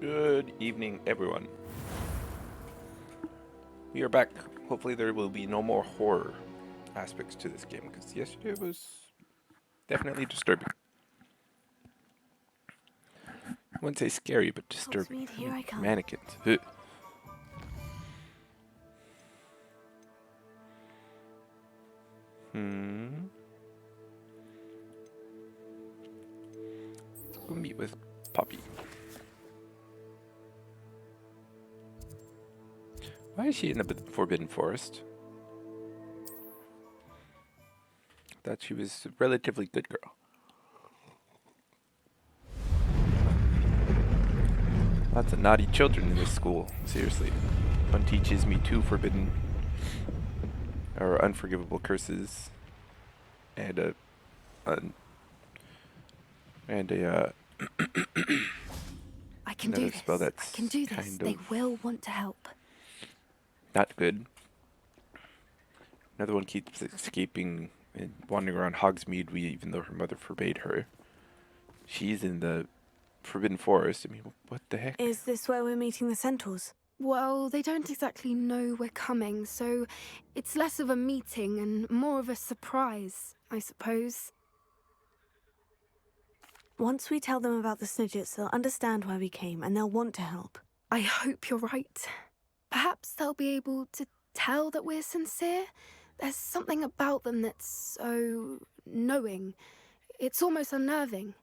Good evening, everyone. We are back. Hopefully there will be no more horror aspects to this game, because yesterday was definitely disturbing. I wouldn't say scary, but disturbing. Here I come. Mannequins. Let's go meet with Poppy. Why is she in the Forbidden Forest? I thought she was a relatively good girl. Lots of naughty children in this school. Seriously. One teaches me 2 forbidden or unforgivable curses and a I can do this. spell that's I can do this. They will want to help. Not good. Another one keeps escaping and wandering around Hogsmeade, even though her mother forbade her. She's in the Forbidden Forest. I mean, what the heck? Is this where we're meeting the centaurs? Well, they don't exactly know we're coming, so it's less of a meeting and more of a surprise, I suppose. Once we tell them about the Snidgets, they'll understand why we came and they'll want to help. I hope you're right. Perhaps they'll be able to tell that we're sincere. There's something about them that's so knowing. It's almost unnerving.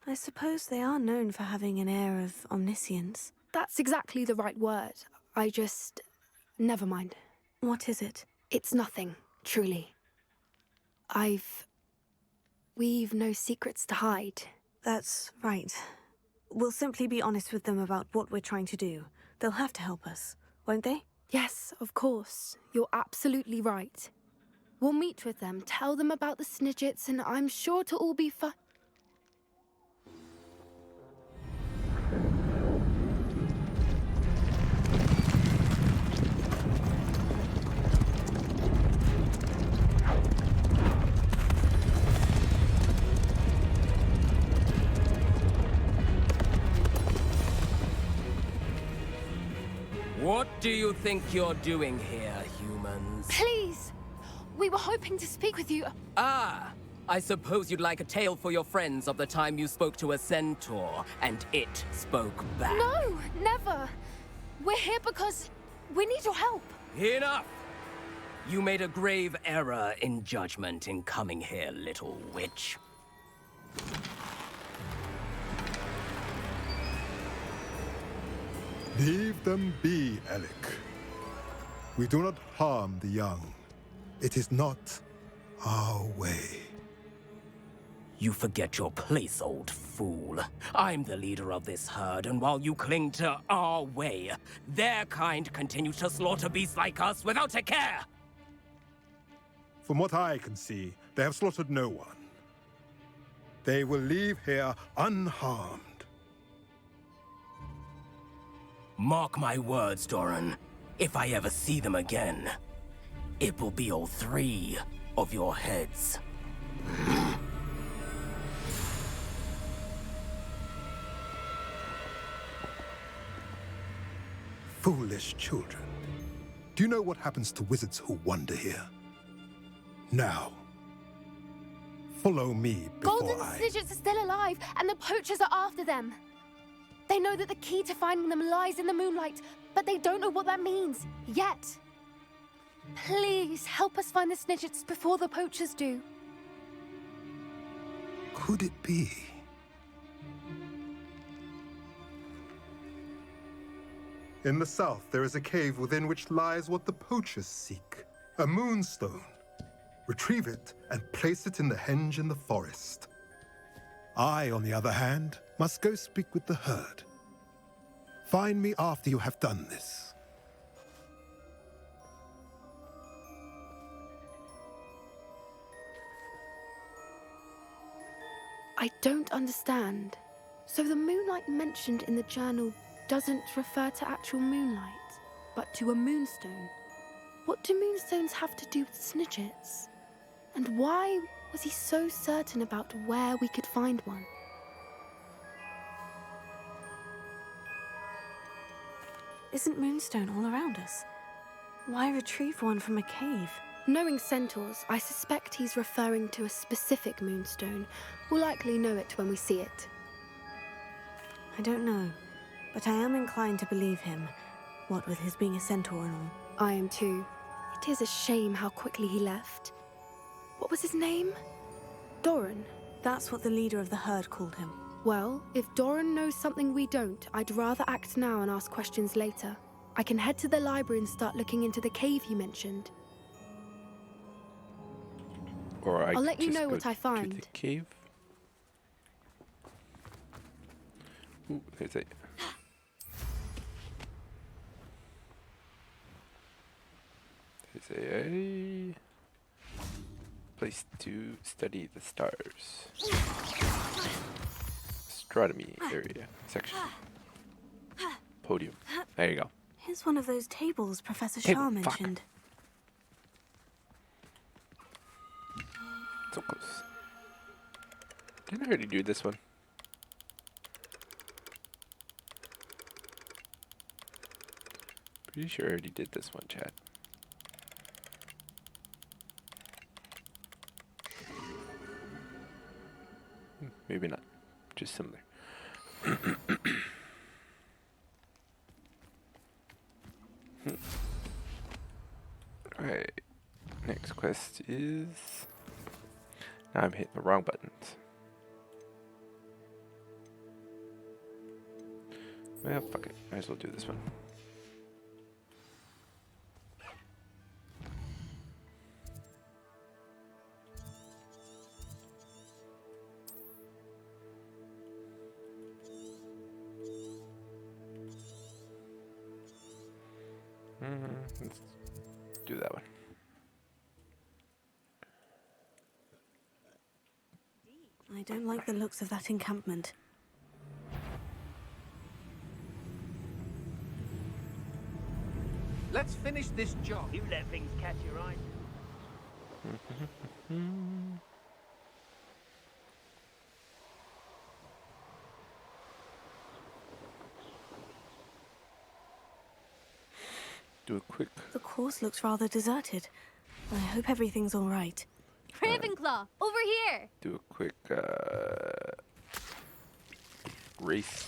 I suppose they are known for having an air of omniscience. That's exactly the right word. Never mind. What is it? It's nothing, truly. We've no secrets to hide. That's right. We'll simply be honest with them about what we're trying to do. They'll have to help us, won't they? Yes, of course. You're absolutely right. We'll meet with them, tell them about the Snidgets, and I'm sure it'll all be fun. What do you think you're doing here, humans? Please! We were hoping to speak with you. Ah! I suppose you'd like a tale for your friends of the time you spoke to a centaur, and it spoke back. No, never! We're here because we need your help. Enough! You made a grave error in judgment in coming here, little witch. Leave them be, Alec. We do not harm the young. It is not our way. You forget your place, old fool. I'm the leader of this herd, and while you cling to our way, their kind continue to slaughter beasts like us without a care! From what I can see, they have slaughtered no one. They will leave here unharmed. Mark my words, Doran. If I ever see them again, it will be all 3 of your heads. Foolish children. Do you know what happens to wizards who wander here? Now, follow me before Golden Snidgets are still alive, and the poachers are after them. They know that the key to finding them lies in the moonlight, but they don't know what that means, yet. Please, help us find the Snidgets before the poachers do. Could it be? In the south, there is a cave within which lies what the poachers seek. A moonstone. Retrieve it and place it in the henge in the forest. I, on the other hand, must go speak with the herd. Find me after you have done this. I don't understand. So the moonlight mentioned in the journal doesn't refer to actual moonlight, but to a moonstone. What do moonstones have to do with Snidgets? And why was he so certain about where we could find one? isn't moonstone all around us? Why retrieve one from a cave? Knowing centaurs, I suspect he's referring to a specific moonstone. We'll likely know it when we see it. I don't know, but I am inclined to believe him, what with his being a centaur and all. I am too. It is a shame how quickly he left. What was his name? Doran. That's what the leader of the herd called him. Well, if Doran knows something we don't, I'd rather act now and ask questions later. I can head to the library and start looking into the cave you mentioned. Or I'll let you just know go what I to find. the cave. Ooh, there's a... There's a place to study the stars. Astronomy area section. Podium. There you go. Here's one of those tables Professor Table, Shah fuck. mentioned. So close. Didn't I already do this one? Pretty sure I already did this one, chat. Maybe not. Just similar. Alright. Next quest is... Now I'm hitting the wrong buttons. Well, fuck it. Might as well do this one. Let's do that one. I don't like the looks of that encampment. Let's finish this job. You let things catch your eye. Do a quick... The course looks rather deserted. I hope everything's all right. Ravenclaw, over here! Do a quick, race.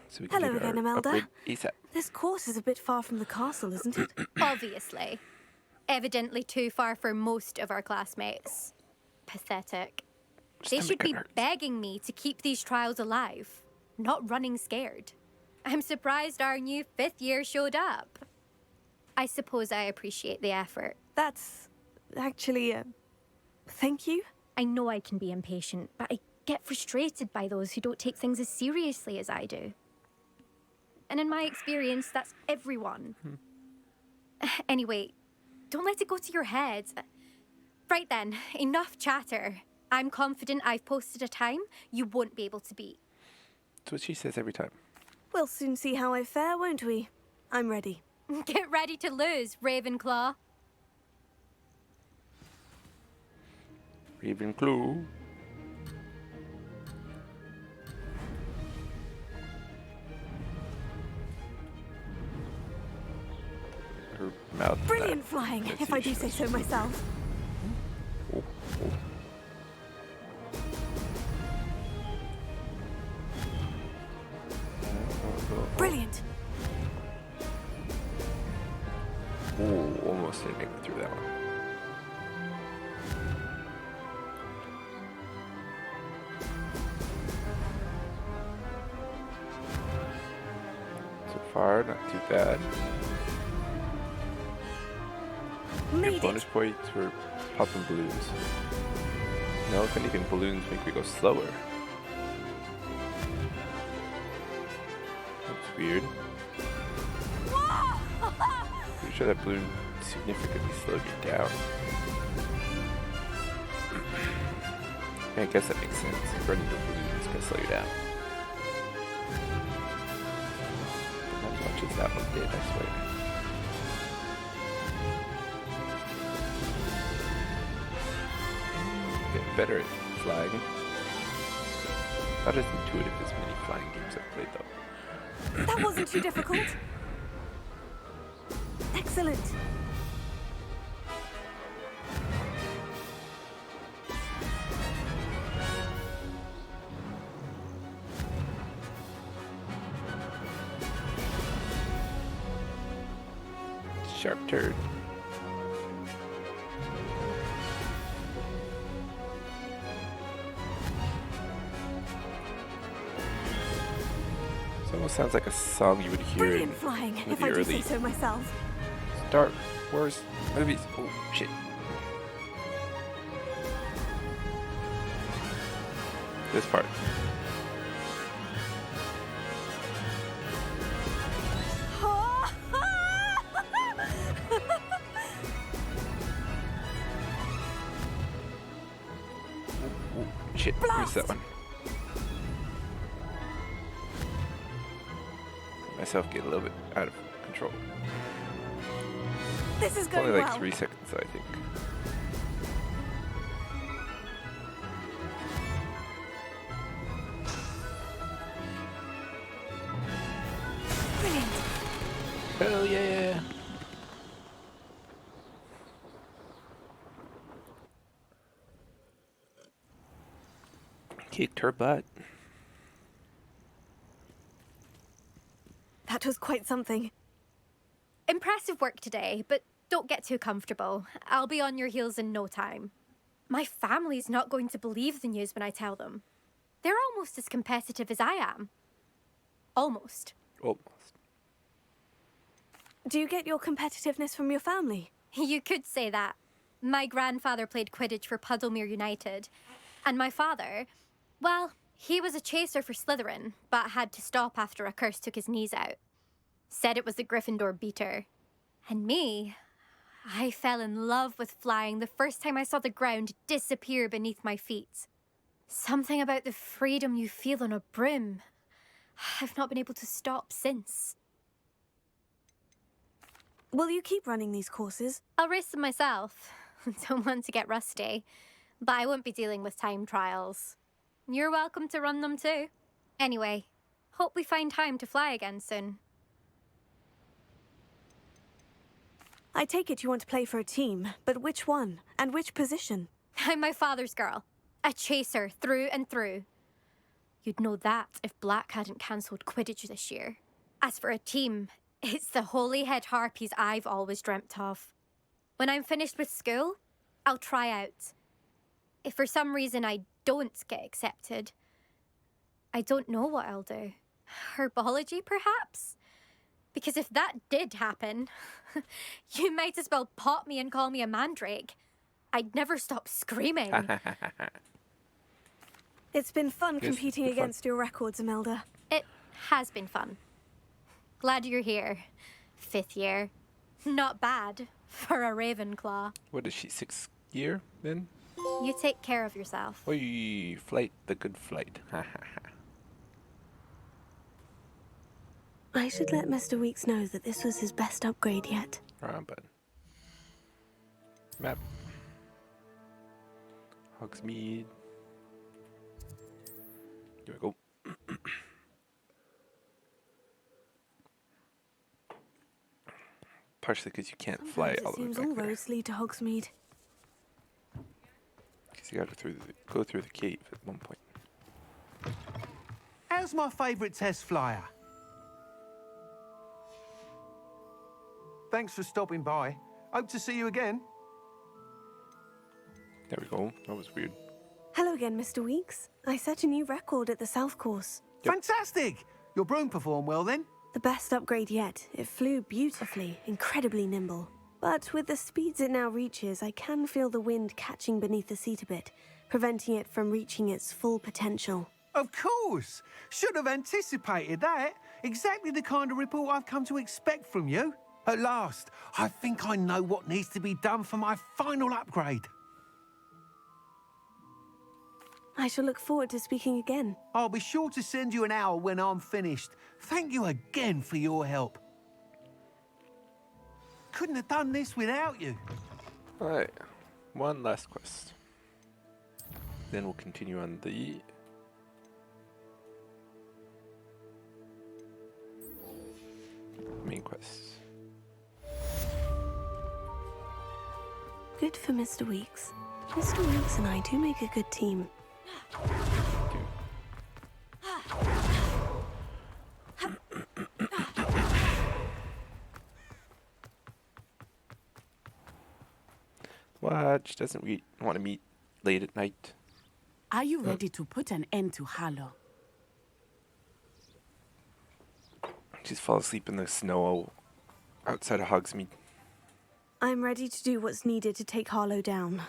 So we can Hello get our again, Imelda. upgrade ASAP. This course is a bit far from the castle, isn't it? Obviously. Evidently too far for most of our classmates. Pathetic. They Stomach should be hurts. begging me to keep these trials alive, not running scared. I'm surprised our new 5th year showed up. I suppose I appreciate the effort. That's actually thank you. I know I can be impatient, but I get frustrated by those who don't take things as seriously as I do. And in my experience, that's everyone. Anyway, don't let it go to your head. Right then, enough chatter. I'm confident I've posted a time you won't be able to beat. That's what she says every time. We'll soon see how I fare, won't we? I'm ready. Get ready to lose, Ravenclaw. Ravenclaw. Her mouth. Brilliant flying, Let's if see, I do she say was- so myself. Oh, oh. Brilliant. Oh, almost didn't make it through that one. So far, not too bad. Made Get bonus it. points for popping balloons. No, if anything, balloons make me go slower. That's weird. Pretty sure that balloon significantly slowed you down. Yeah, I guess that makes sense. Running the balloon is gonna slow you down. But not as much as that one did, I swear. Getting better at flying. Not as intuitive as many flying games I've played though. That wasn't too difficult. Excellent. Sharp turd. This almost sounds like a song you would hear in Brilliant flying, one of if the I do early say so myself. Star Wars movies. Oh shit. This part. Ooh, shit, where's that one? Myself get a little bit out of control. This is It's going only like well. 3 seconds, I think. Brilliant. Hell yeah! Kicked her butt. That was quite something. Impressive work today, but don't get too comfortable. I'll be on your heels in no time. My family's not going to believe the news when I tell them. They're almost as competitive as I am. Almost. Almost. Do you get your competitiveness from your family? You could say that. My grandfather played Quidditch for Puddlemere United. And my father, well, he was a chaser for Slytherin, but had to stop after a curse took his knees out. Said it was the Gryffindor beater. And me, I fell in love with flying the first time I saw the ground disappear beneath my feet. Something about the freedom you feel on a broom. I've not been able to stop since. Will you keep running these courses? I'll race them myself. Don't want to get rusty. But I won't be dealing with time trials. You're welcome to run them too. Anyway, hope we find time to fly again soon. I take it you want to play for a team, but which one? And which position? I'm my father's girl. A chaser through and through. You'd know that if Black hadn't cancelled Quidditch this year. As for a team, it's the Holyhead Harpies I've always dreamt of. When I'm finished with school, I'll try out. If for some reason I don't get accepted, I don't know what I'll do. Herbology, perhaps? Because if that did happen, you might as well pop me and call me a mandrake. I'd never stop screaming. It's been fun Yes, competing it's been fun. against your records, Imelda. It has been fun. Glad you're here. 5th year. Not bad for a Ravenclaw. What is she, 6th year then? You take care of yourself. Oi, flight, the good flight. I should let Mr. Weeks know that this was his best upgrade yet. Wrong button. Map. Hogsmeade. Here we go. Partially because you can't fly Sometimes all it the way seems back all there. roads lead to Hogsmeade. Because you gotta go through the cave at one point. How's my favourite test flyer? Thanks for stopping by. Hope to see you again. There we go. That was weird. Hello again, Mr. Weeks. I set a new record at the South Course. Yep. Fantastic! Your broom performed well then. The best upgrade yet. It flew beautifully, incredibly nimble. But with the speeds it now reaches, I can feel the wind catching beneath the seat a bit, preventing it from reaching its full potential. Of course! Should have anticipated that. Exactly the kind of report I've come to expect from you. At last, I think I know what needs to be done for my final upgrade. I shall look forward to speaking again. I'll be sure to send you an hour when I'm finished. Thank you again for your help. Couldn't have done this without you. Alright. One last quest. Then we'll continue on the quests. Good for Mr. Weeks. Mr. Weeks and I do make a good team. What? She doesn't want to meet late at night. Are you ready to put an end to Harlow? She's fall asleep in the snow outside of Hogsmeade. I'm ready to do what's needed to take Harlow down.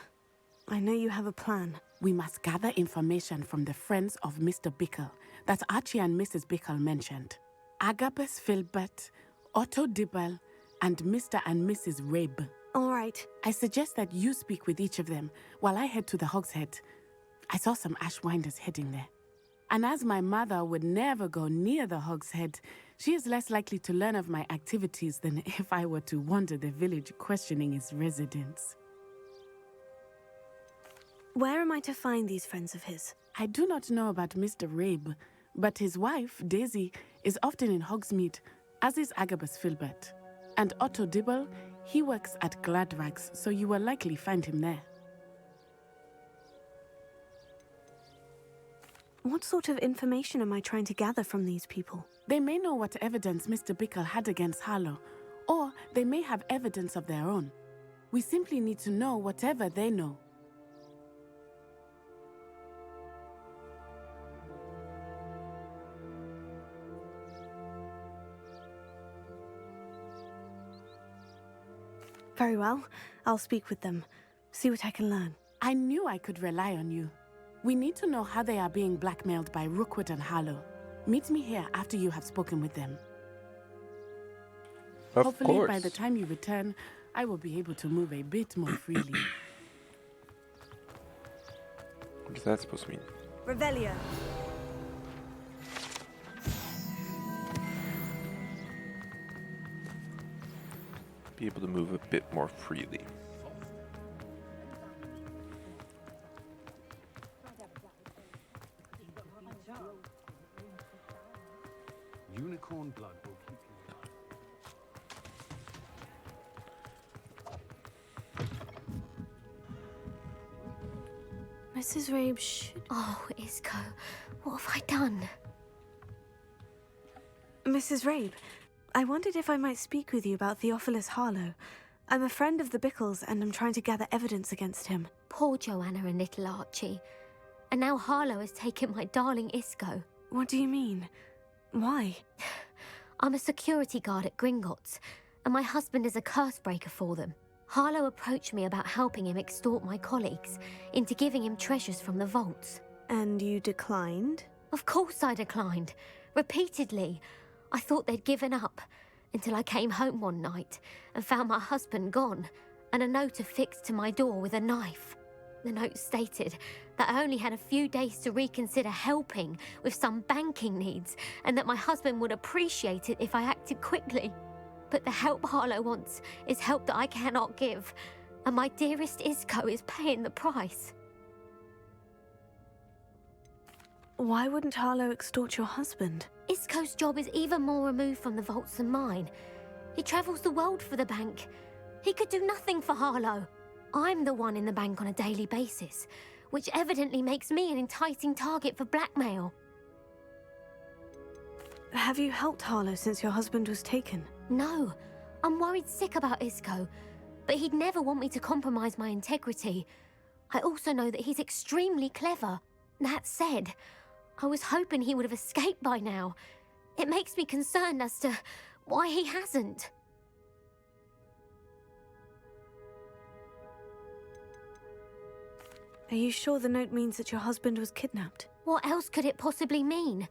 I know you have a plan. We must gather information from the friends of Mr. Bickle that Archie and Mrs. Bickle mentioned. Agabus Filbert, Otto Dibble, and Mr. and Mrs. Rabe. All right. I suggest that you speak with each of them while I head to the Hogshead. I saw some Ashwinders heading there. And as my mother would never go near the Hogshead, she is less likely to learn of my activities than if I were to wander the village questioning its residents. Where am I to find these friends of his? I do not know about Mr. Rabe, but his wife, Daisy, is often in Hogsmeade, as is Agabus Filbert. And Otto Dibble, he works at Gladrags, so you will likely find him there. What sort of information am I trying to gather from these people? They may know what evidence Mr. Bickle had against Harlow, or they may have evidence of their own. We simply need to know whatever they know. Very well. I'll speak with them. See what I can learn. I knew I could rely on you. We need to know how they are being blackmailed by Rookwood and Harlow. Meet me here after you have spoken with them. Hopefully, by the time you return, I will be able to move a bit more freely. What is that supposed to mean? Revelio. Be able to move a bit more freely. Unicorn blood will keep you. Mrs. Rabe should... Oh, Isco, what have I done? Mrs. Rabe, I wondered if I might speak with you about Theophilus Harlow. I'm a friend of the Bickles and I'm trying to gather evidence against him. Poor Joanna and little Archie. And now Harlow has taken my darling Isco. What do you mean? Why? I'm a security guard at Gringotts, and my husband is a curse breaker for them. Harlow approached me about helping him extort my colleagues into giving him treasures from the vaults. And you declined? Of course I declined. Repeatedly. I thought they'd given up, until I came home one night and found my husband gone, and a note affixed to my door with a knife. The note stated that I only had a few days to reconsider helping with some banking needs, and that my husband would appreciate it if I acted quickly. But the help Harlow wants is help that I cannot give, and my dearest Isco is paying the price. Why wouldn't Harlow extort your husband? Isco's job is even more removed from the vaults than mine. He travels the world for the bank. He could do nothing for Harlow. I'm the one in the bank on a daily basis, which evidently makes me an enticing target for blackmail. Have you helped Harlow since your husband was taken? No, I'm worried sick about Isco, but he'd never want me to compromise my integrity. I also know that he's extremely clever. That said, I was hoping he would have escaped by now. It makes me concerned as to why he hasn't. Are you sure the note means that your husband was kidnapped? What else could it possibly mean?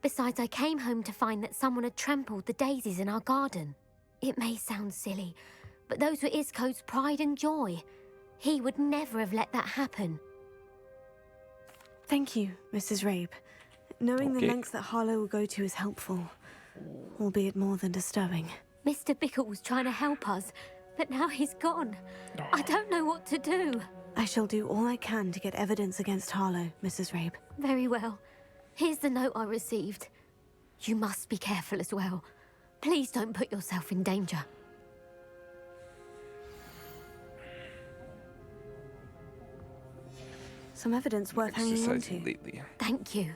Besides, I came home to find that someone had trampled the daisies in our garden. It may sound silly, but those were Isco's pride and joy. He would never have let that happen. Thank you, Mrs. Rabe. Knowing the lengths that Harlow will go to is helpful, albeit more than disturbing. Mr. Bickle was trying to help us, but now he's gone. I don't know what to do. I shall do all I can to get evidence against Harlow, Mrs. Rabe. Very well. Here's the note I received. You must be careful as well. Please don't put yourself in danger. Some evidence worth hanging on to. Exercising lately. Thank you.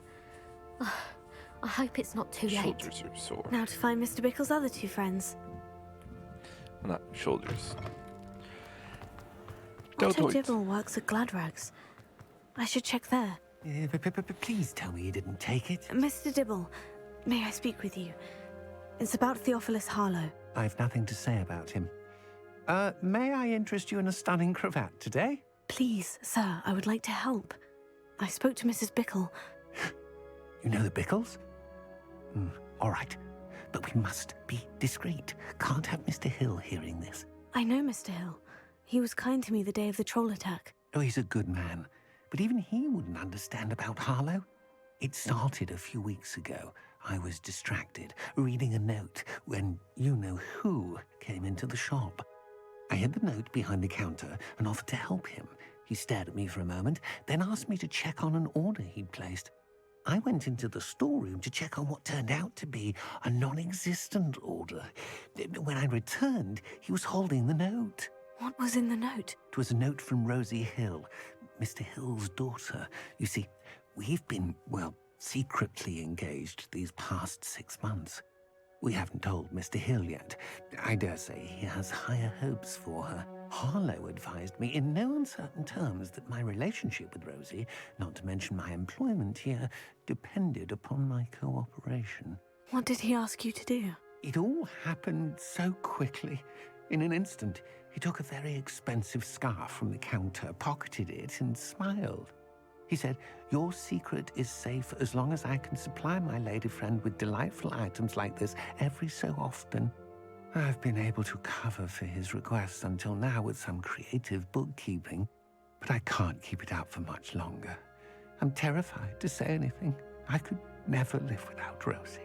I hope it's not too late. Shoulders are sore. Now to find Mr. Bickle's other two friends. Well, not shoulders. Otto Deltoids. Dibble works at Gladrags. I should check there. Please tell me you didn't take it. Mr. Dibble, may I speak with you? It's about Theophilus Harlow. I've nothing to say about him. May I interest you in a stunning cravat today? Please, sir, I would like to help. I spoke to Mrs. Bickle. You know the Bickles? All right. But we must be discreet. Can't have Mr. Hill hearing this. I know Mr. Hill. He was kind to me the day of the troll attack. Oh, he's a good man. But even he wouldn't understand about Harlow. It started a few weeks ago. I was distracted, reading a note, when you-know-who came into the shop. I hid the note behind the counter and offered to help him. He stared at me for a moment, then asked me to check on an order he'd placed. I went into the storeroom to check on what turned out to be a non-existent order. When I returned, he was holding the note. What was in the note? It was a note from Rosie Hill, Mr. Hill's daughter. You see, we've been, well, secretly engaged these past 6 months. We haven't told Mr. Hill yet. I dare say he has higher hopes for her. Harlow advised me in no uncertain terms that my relationship with Rosie, not to mention my employment here, depended upon my cooperation. What did he ask you to do? It all happened so quickly. In an instant, he took a very expensive scarf from the counter, pocketed it, and smiled. He said, "Your secret is safe as long as I can supply my lady friend with delightful items like this every so often." I've been able to cover for his requests until now with some creative bookkeeping, but I can't keep it up for much longer. I'm terrified to say anything. I could never live without Rosie.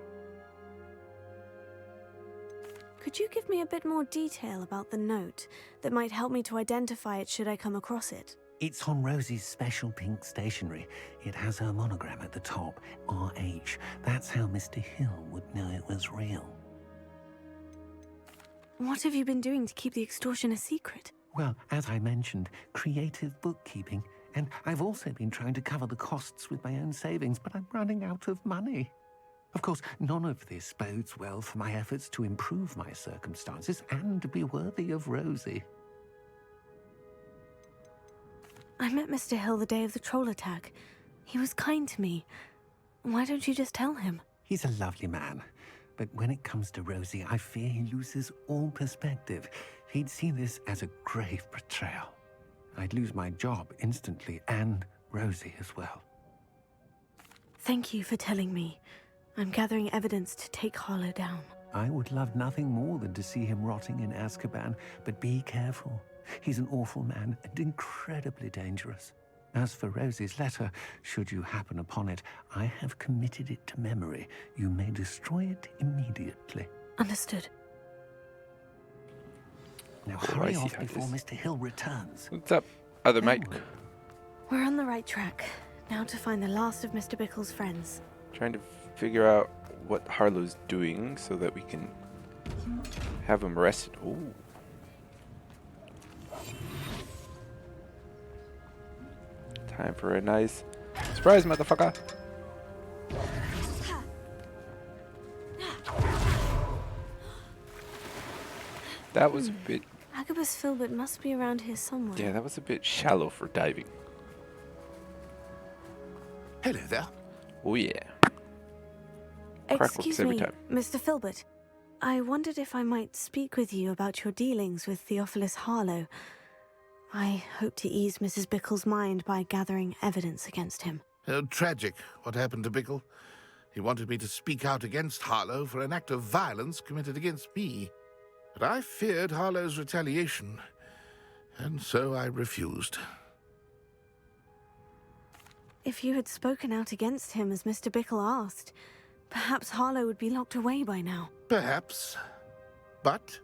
Could you give me a bit more detail about the note that might help me to identify it should I come across it? It's on Rosie's special pink stationery. It has her monogram at the top, RH. That's how Mr. Hill would know it was real. What have you been doing to keep the extortion a secret? Well, as I mentioned, creative bookkeeping. And I've also been trying to cover the costs with my own savings, but I'm running out of money. Of course, none of this bodes well for my efforts to improve my circumstances and be worthy of Rosie. I met Mr. Hill the day of the troll attack. He was kind to me. Why don't you just tell him? He's a lovely man. But when it comes to Rosie, I fear he loses all perspective. He'd see this as a grave betrayal. I'd lose my job instantly, and Rosie as well. Thank you for telling me. I'm gathering evidence to take Harlow down. I would love nothing more than to see him rotting in Azkaban, but be careful. He's an awful man and incredibly dangerous. As for Rosie's letter, should you happen upon it, I have committed it to memory. You may destroy it immediately. Understood. Now Oh, I hurry see off how before this- Mr. Hill returns. What's up, other mate? Onward. We're on the right track. Now to find the last of Mr. Bickle's friends. Trying to figure out what Harlow's doing so that we can have him arrested. Ooh. Time for a nice surprise, motherfucker. That was a bit, Agabus Filbert must be around here somewhere. yeah, that was a bit shallow for diving. Hello there. Oh yeah. Crack works Excuse every me, time. Mr. Filbert. I wondered if I might speak with you about your dealings with Theophilus Harlow. I hope to ease Mrs. Bickle's mind by gathering evidence against him. Oh, tragic what happened to Bickle. He wanted me to speak out against Harlow for an act of violence committed against me. But I feared Harlow's retaliation, and so I refused. If you had spoken out against him as Mr. Bickle asked, perhaps Harlow would be locked away by now. Perhaps. But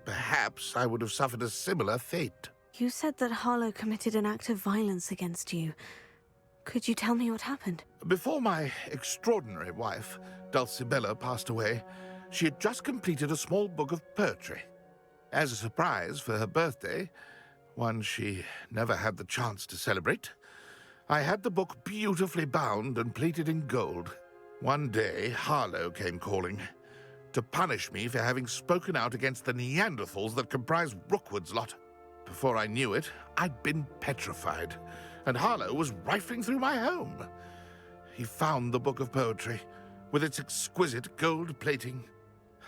perhaps I would have suffered a similar fate. You said that Harlow committed an act of violence against you. Could you tell me what happened? Before my extraordinary wife, Dulcibella, passed away, she had just completed a small book of poetry. As a surprise for her birthday, one she never had the chance to celebrate, I had the book beautifully bound and plated in gold. One day, Harlow came calling to punish me for having spoken out against the Neanderthals that comprise Rookwood's lot. Before I knew it, I'd been petrified, and Harlow was rifling through my home. He found the book of poetry, with its exquisite gold plating.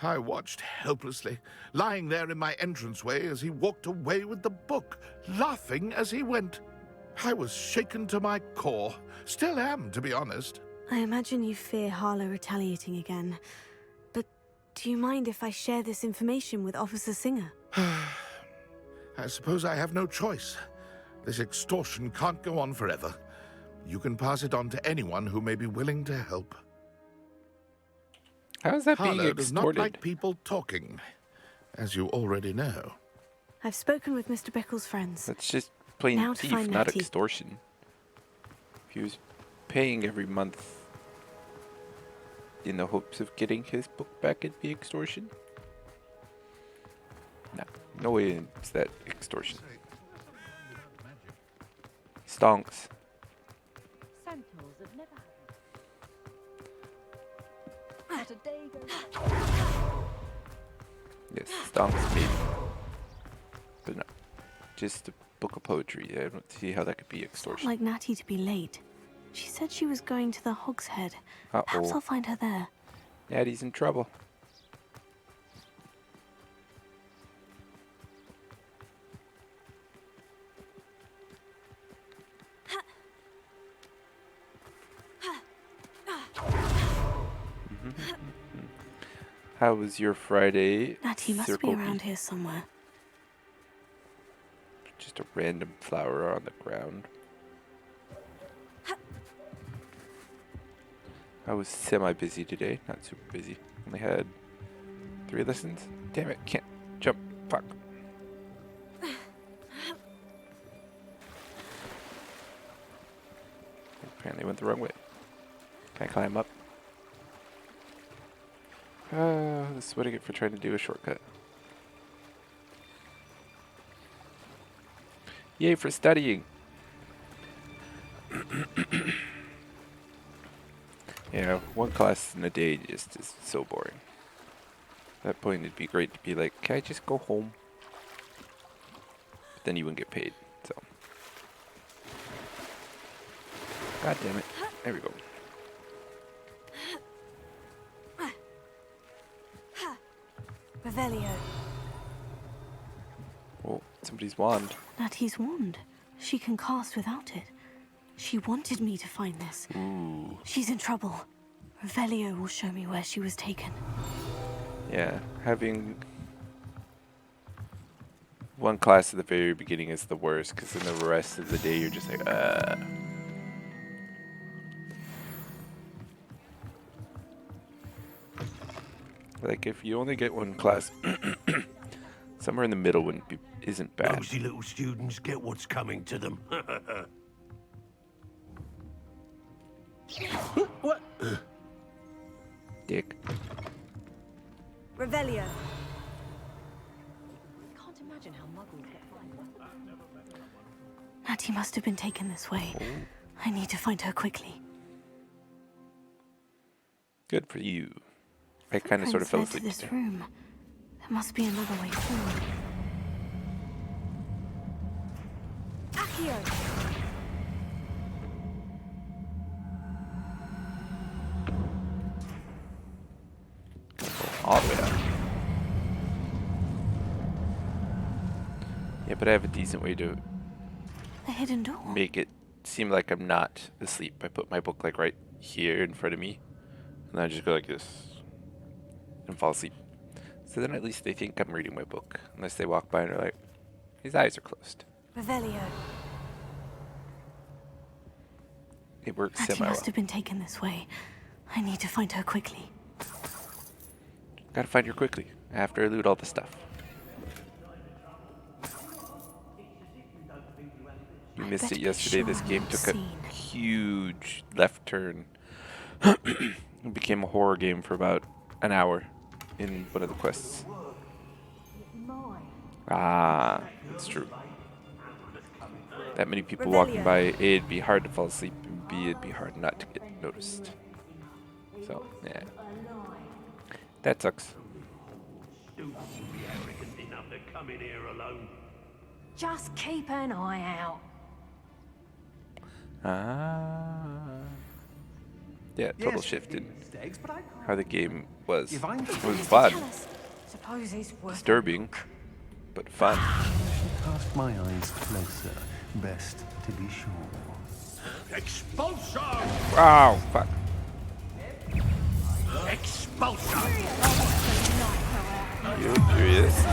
I watched helplessly, lying there in my entranceway as he walked away with the book, laughing as he went. I was shaken to my core. Still am, to be honest. I imagine you fear Harlow retaliating again. But do you mind if I share this information with Officer Singer? I suppose I have no choice. This extortion can't go on forever. You can pass it on to anyone who may be willing to help. How is that being Harlow does not extorted? like people talking, as you already know. I've spoken with Mr. Bickle's friends. That's just plain Now to thief, find not Natty. extortion. If he was paying every month in the hopes of getting his book back, it'd be extortion. No, no way it's that extortion. Stonks. Sentinels have never had a day goes. Yes, stonks maybe. But no, just a book of poetry. I don't see how that could be extortion. Like Natty to be late. She said she was going to the Hog's Head. Perhaps I'll find her there. Natty's in trouble. How was your Friday? Natty must be Circle around Beat? here somewhere. Just a random flower on the ground. I was semi-busy today, not super busy. Only had 3 lessons. Damn it, can't jump. Fuck. Apparently went the wrong way. Can I climb up? This is what I get for trying to do a shortcut. Yay for studying! Yeah, 1 class in a day just is so boring. At that point, it'd be great to be like, can I just go home? But then you wouldn't get paid, so. God damn it. There we go. Revelio. Oh, somebody's wand. Natty's wand. She can cast without it. She wanted me to find this. Ooh. She's in trouble. Revelio will show me where she was taken. Yeah, having 1 class at the very beginning is the worst, because then the rest of the day you're just like, Like, if you only get 1 class, somewhere in the middle isn't bad. Nosy little students get what's coming to them. What? Dick. Revelio. Can't imagine how muggles get by. Natty must have been taken this way. I need to find her quickly. Good for you. I kind of sort of fell Footprints led asleep to this today. room. There must be another way forward. Accio! All the way up. Yeah, but I have a decent way to The hidden door. make it seem like I'm not asleep. I put my book like right here in front of me, and then I just go like this and fall asleep. So then at least they think I'm reading my book, unless they walk by and are like, his eyes are closed. Revelio. It works Natty semi-well. must have been taken this way. I need to find her quickly. Gotta find her quickly, after I loot all the stuff. You missed better it be yesterday, sure this I'm game not took a seen. huge left turn. It became a horror game for about an hour in one of the quests. Ah, that's true. That many people walking by, A, it'd be hard to fall asleep, and B, it'd be hard not to get noticed. So, yeah. That sucks. Don't be arrogant enough to come in here alone. Just keep an eye out. Ah. Yeah, total shifted how the game was. It was fun, Suppose he's worth disturbing, but fun. Cast my eyes closer, best to be sure. Expulsion! Wow, fuck. Expulsion! You serious?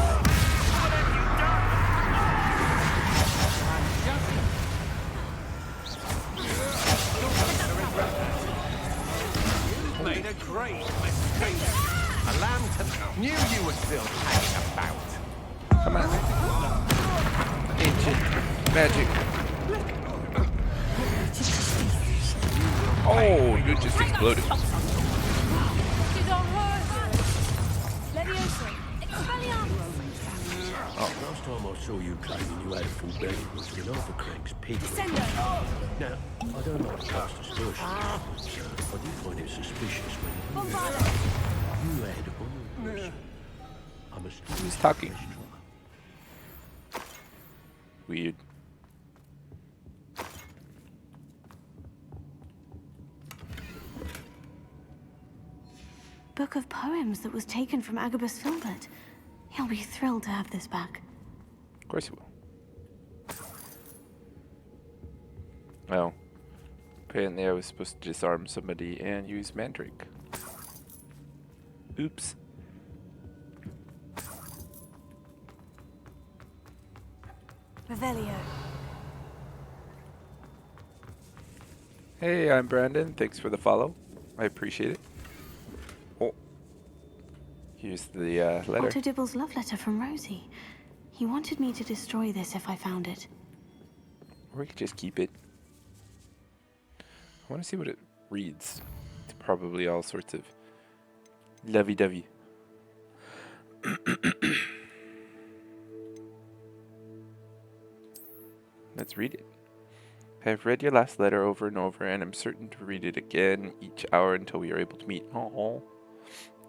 Made a great mistake. A lamb to knew you were still hanging about. Come on. Ancient magic. Oh, you just exploded. Last time I saw you claiming you had a full belly was when Arthur Craig's pig. Now, I don't like to cast aspersions, but I do find it suspicious when you had honors. I must. Who's talking? Weird. Book of poems that was taken from Agabus Filbert. He'll be thrilled to have this back. Of course he will. Well, apparently I was supposed to disarm somebody and use Mandrake. Oops. Revelio. Hey, I'm Brandon. Thanks for the follow. I appreciate it. Oh. Here's the letter. Otto Dibble's love letter from Rosie. He wanted me to destroy this if I found it. Or we could just keep it. I want to see what it reads. It's probably all sorts of lovey-dovey. Let's read it. I have read your last letter over and over, and I'm certain to read it again each hour until we are able to meet. Oh.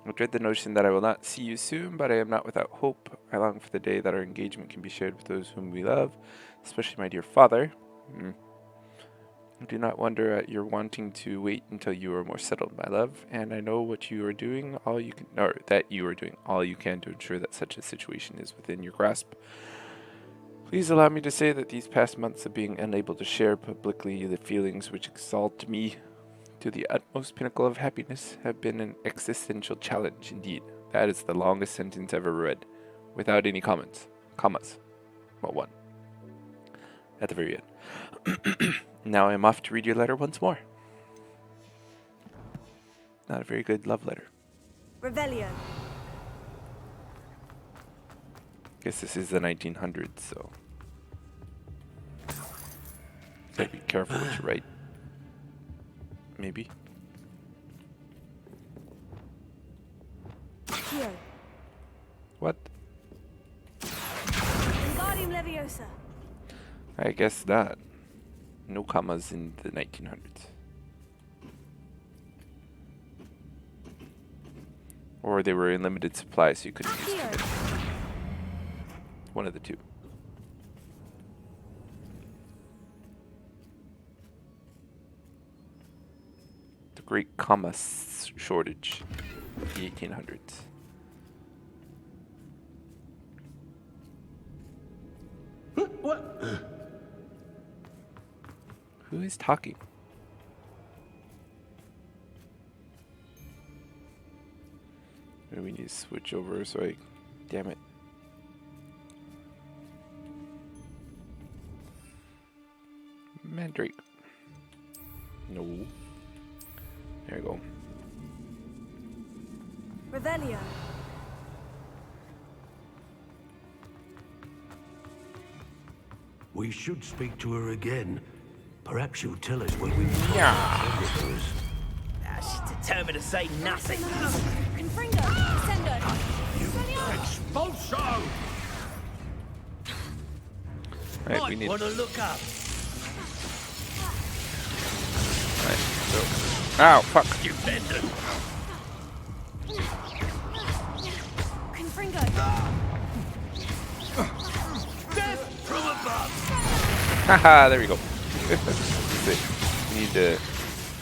I dread the notion that I will not see you soon, but I am not without hope. I long for the day that our engagement can be shared with those whom we love, especially my dear father. I do not wonder at your wanting to wait until you are more settled, my love, and I know what you are doing, all you can, or that you are doing all you can to ensure that such a situation is within your grasp. Please allow me to say that these past months of being unable to share publicly the feelings which exalt me to the utmost pinnacle of happiness have been an existential challenge indeed. That is the longest sentence ever read, without any commas. Well, one. At the very end. Now I am off to read your letter once more. Not a very good love letter. Revelio. Guess this is the 1900s, so gotta be careful what you write. Maybe. Here. What? Wingardium Leviosa. I guess not. No commas in the 1900s. Or they were in limited supply, so you couldn't use too many. One of the two. The great comma shortage of the 1800s. What? Who is talking? Maybe we need to switch over so I... Damn it. Mandrake. No. There we go. Revelio. We should speak to her again. Perhaps she'll tell us when we She's determined to say nothing. Confringo! Sendo! Expulso! Right, we Might need. want to look up. Right, so. Ow, fuck. Defendant. Confringo! Death from above. Haha, there we go. That's it. We need to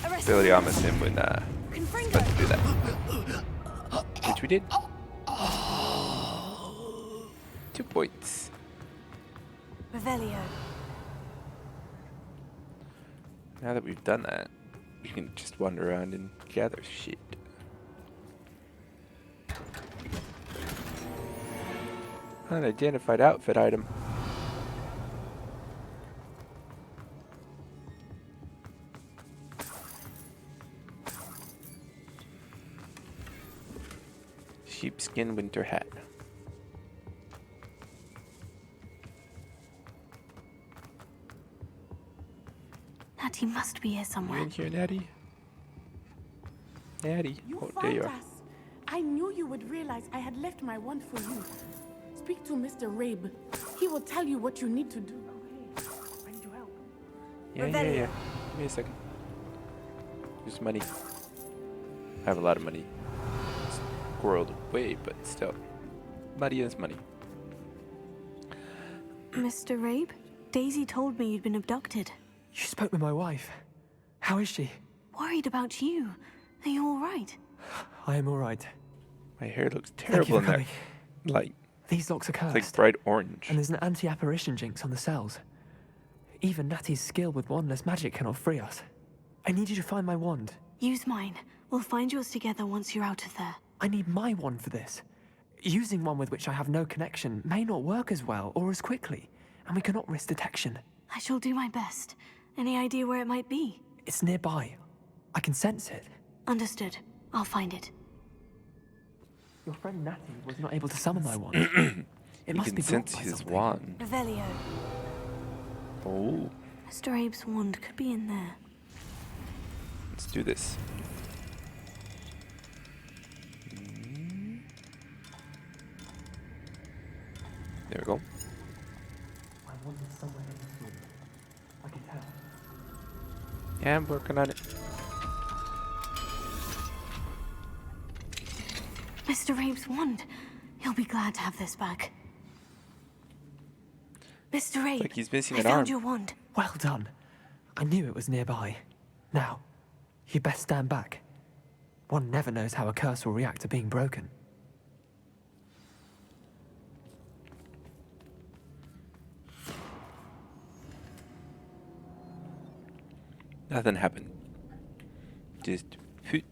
Expelliarmus him when let's do that. Which we did. 2 points. Revelio. Now that we've done that, we can just wander around and gather shit. Unidentified outfit item. Sheepskin winter hat. Natty must be here You somewhere. in here, Natty? Natty. You Oh, there you found are. us. I knew you would realize I had left my wand for you. Speak to Mr. Rabe. He will tell you what you need to do. I need your help. Yeah. Give me a second. Here's money. I have a lot of money. Squirreled away, but still. Money is money. Mr. Rabe, Daisy told me you'd been abducted. You spoke with my wife. How is she? Worried about you. Are you all right? I am all right. My hair looks Thank you terrible for in there. coming. Like, These locks are it's cursed. like bright orange. And there's an anti-apparition jinx on the cells. Even Natty's skill with wandless magic cannot free us. I need you to find my wand. Use mine. We'll find yours together once you're out of there. I need my wand for this. Using one with which I have no connection may not work as well or as quickly, and we cannot risk detection. I shall do my best. Any idea where it might be? It's nearby. I can sense it. Understood. I'll find it. Your friend Natty was not able to summon my wand. It He must can be blocked sense by his something. wand. Revelio. Oh, Mr. Abe's wand could be in there. let's do this. There we go. My wand is somewhere in this room. I can tell. Yeah, I'm working on it. Mr. Abe's wand. He'll be glad to have this back. Mr. Abe, Like he's missing I an found arm. your wand. Well done. I knew it was nearby. Now, you best stand back. One never knows how a curse will react to being broken. Nothing happened. Just hoot.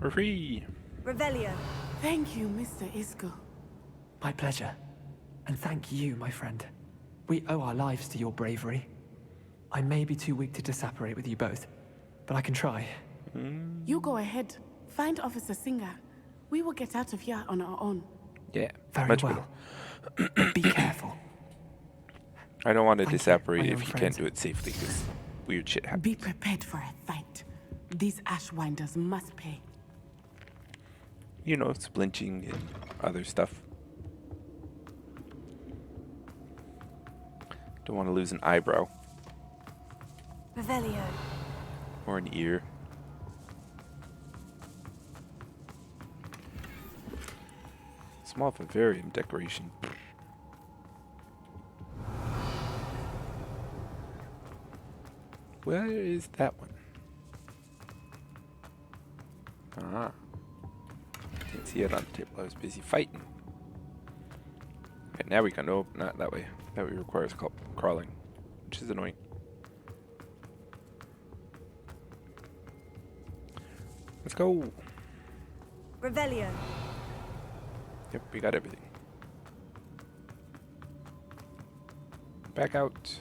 We're free. Revelio. Thank you, Mr. Isco. My pleasure. And thank you, my friend. We owe our lives to your bravery. I may be too weak to disapparate with you both, but I can try. You go ahead. Find Officer Singer. We will get out of here on our own. Yeah, Very much well. better. But be careful. I don't want to Thank you, disapparate my if young you friend. can't do it safely because weird shit happens. Be prepared for a fight. These Ashwinders must pay. You know, splinching and other stuff. Don't want to lose an eyebrow Revelio. or an ear. Small vivarium decoration. Where is that one? Ah. Didn't see it on the table. I was busy fighting. Okay, now we can. Nope, not that way. That way requires crawling, which is annoying. Let's go. Revelio. Yep, we got everything. Back out.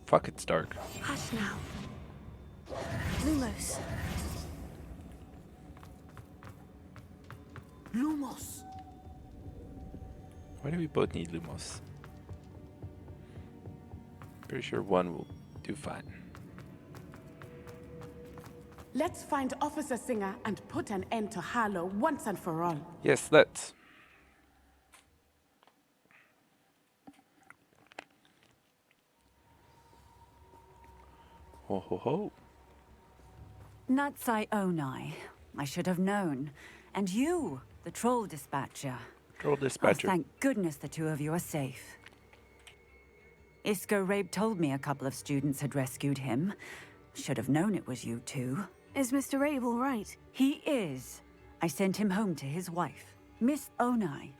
Fuck, it's dark. Hush now. Lumos. Lumos. Why do we both need Lumos? Pretty sure one will do fine. Let's find Officer Singer and put an end to Harlow once and for all. Yes, let's. Ho ho ho. Natsai Onai. I should have known. And you, the troll dispatcher. Troll dispatcher. Oh, thank goodness the two of you are safe. Isco Rabe told me a couple of students had rescued him. Should have known it was you two. Is Mr. Rabe all right? He is. I sent him home to his wife. Miss Onai,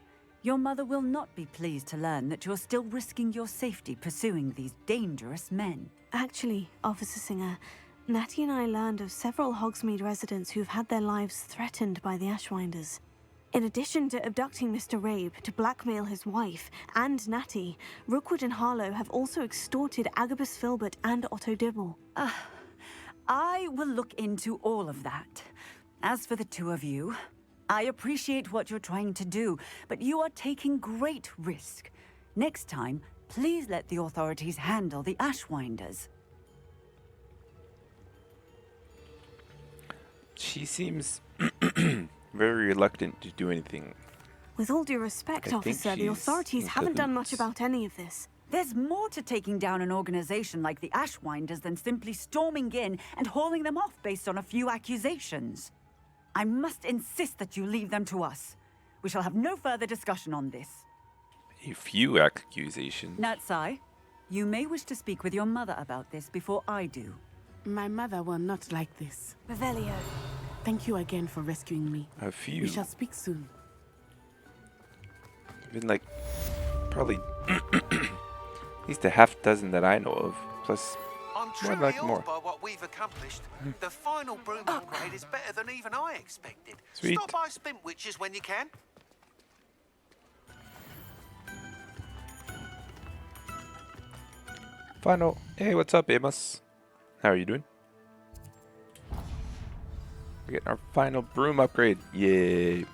your mother will not be pleased to learn that you're still risking your safety pursuing these dangerous men. Actually, Officer Singer, Natty and I learned of several Hogsmeade residents who've had their lives threatened by the Ashwinders. In addition to abducting Mr. Rabe to blackmail his wife and Natty, Rookwood and Harlow have also extorted Agabus Filbert and Otto Dibble. I will look into all of that. As for the two of you, I appreciate what you're trying to do, but you are taking great risk. Next time, please let the authorities handle the Ashwinders. She seems very reluctant to do anything. With all due respect, officer, the authorities haven't done much about any of this. There's more to taking down an organization like the Ashwinders than simply storming in and hauling them off based on a few accusations. I must insist that you leave them to us. We shall have no further discussion on this. A few accusations. Natsai, you may wish to speak with your mother about this before I do. My mother will not like this. Revelio. Thank you again for rescuing me. A few. We shall speak soon. Been like probably at least a half dozen that I know of. Plus, I'm more truly like awed more. by what we've accomplished. The final broom upgrade is better than even I expected. Sweet. Stop by Spintwitches when you can. Final. Hey, what's up, Amos? How are you doing? We're getting our final broom upgrade. Yay.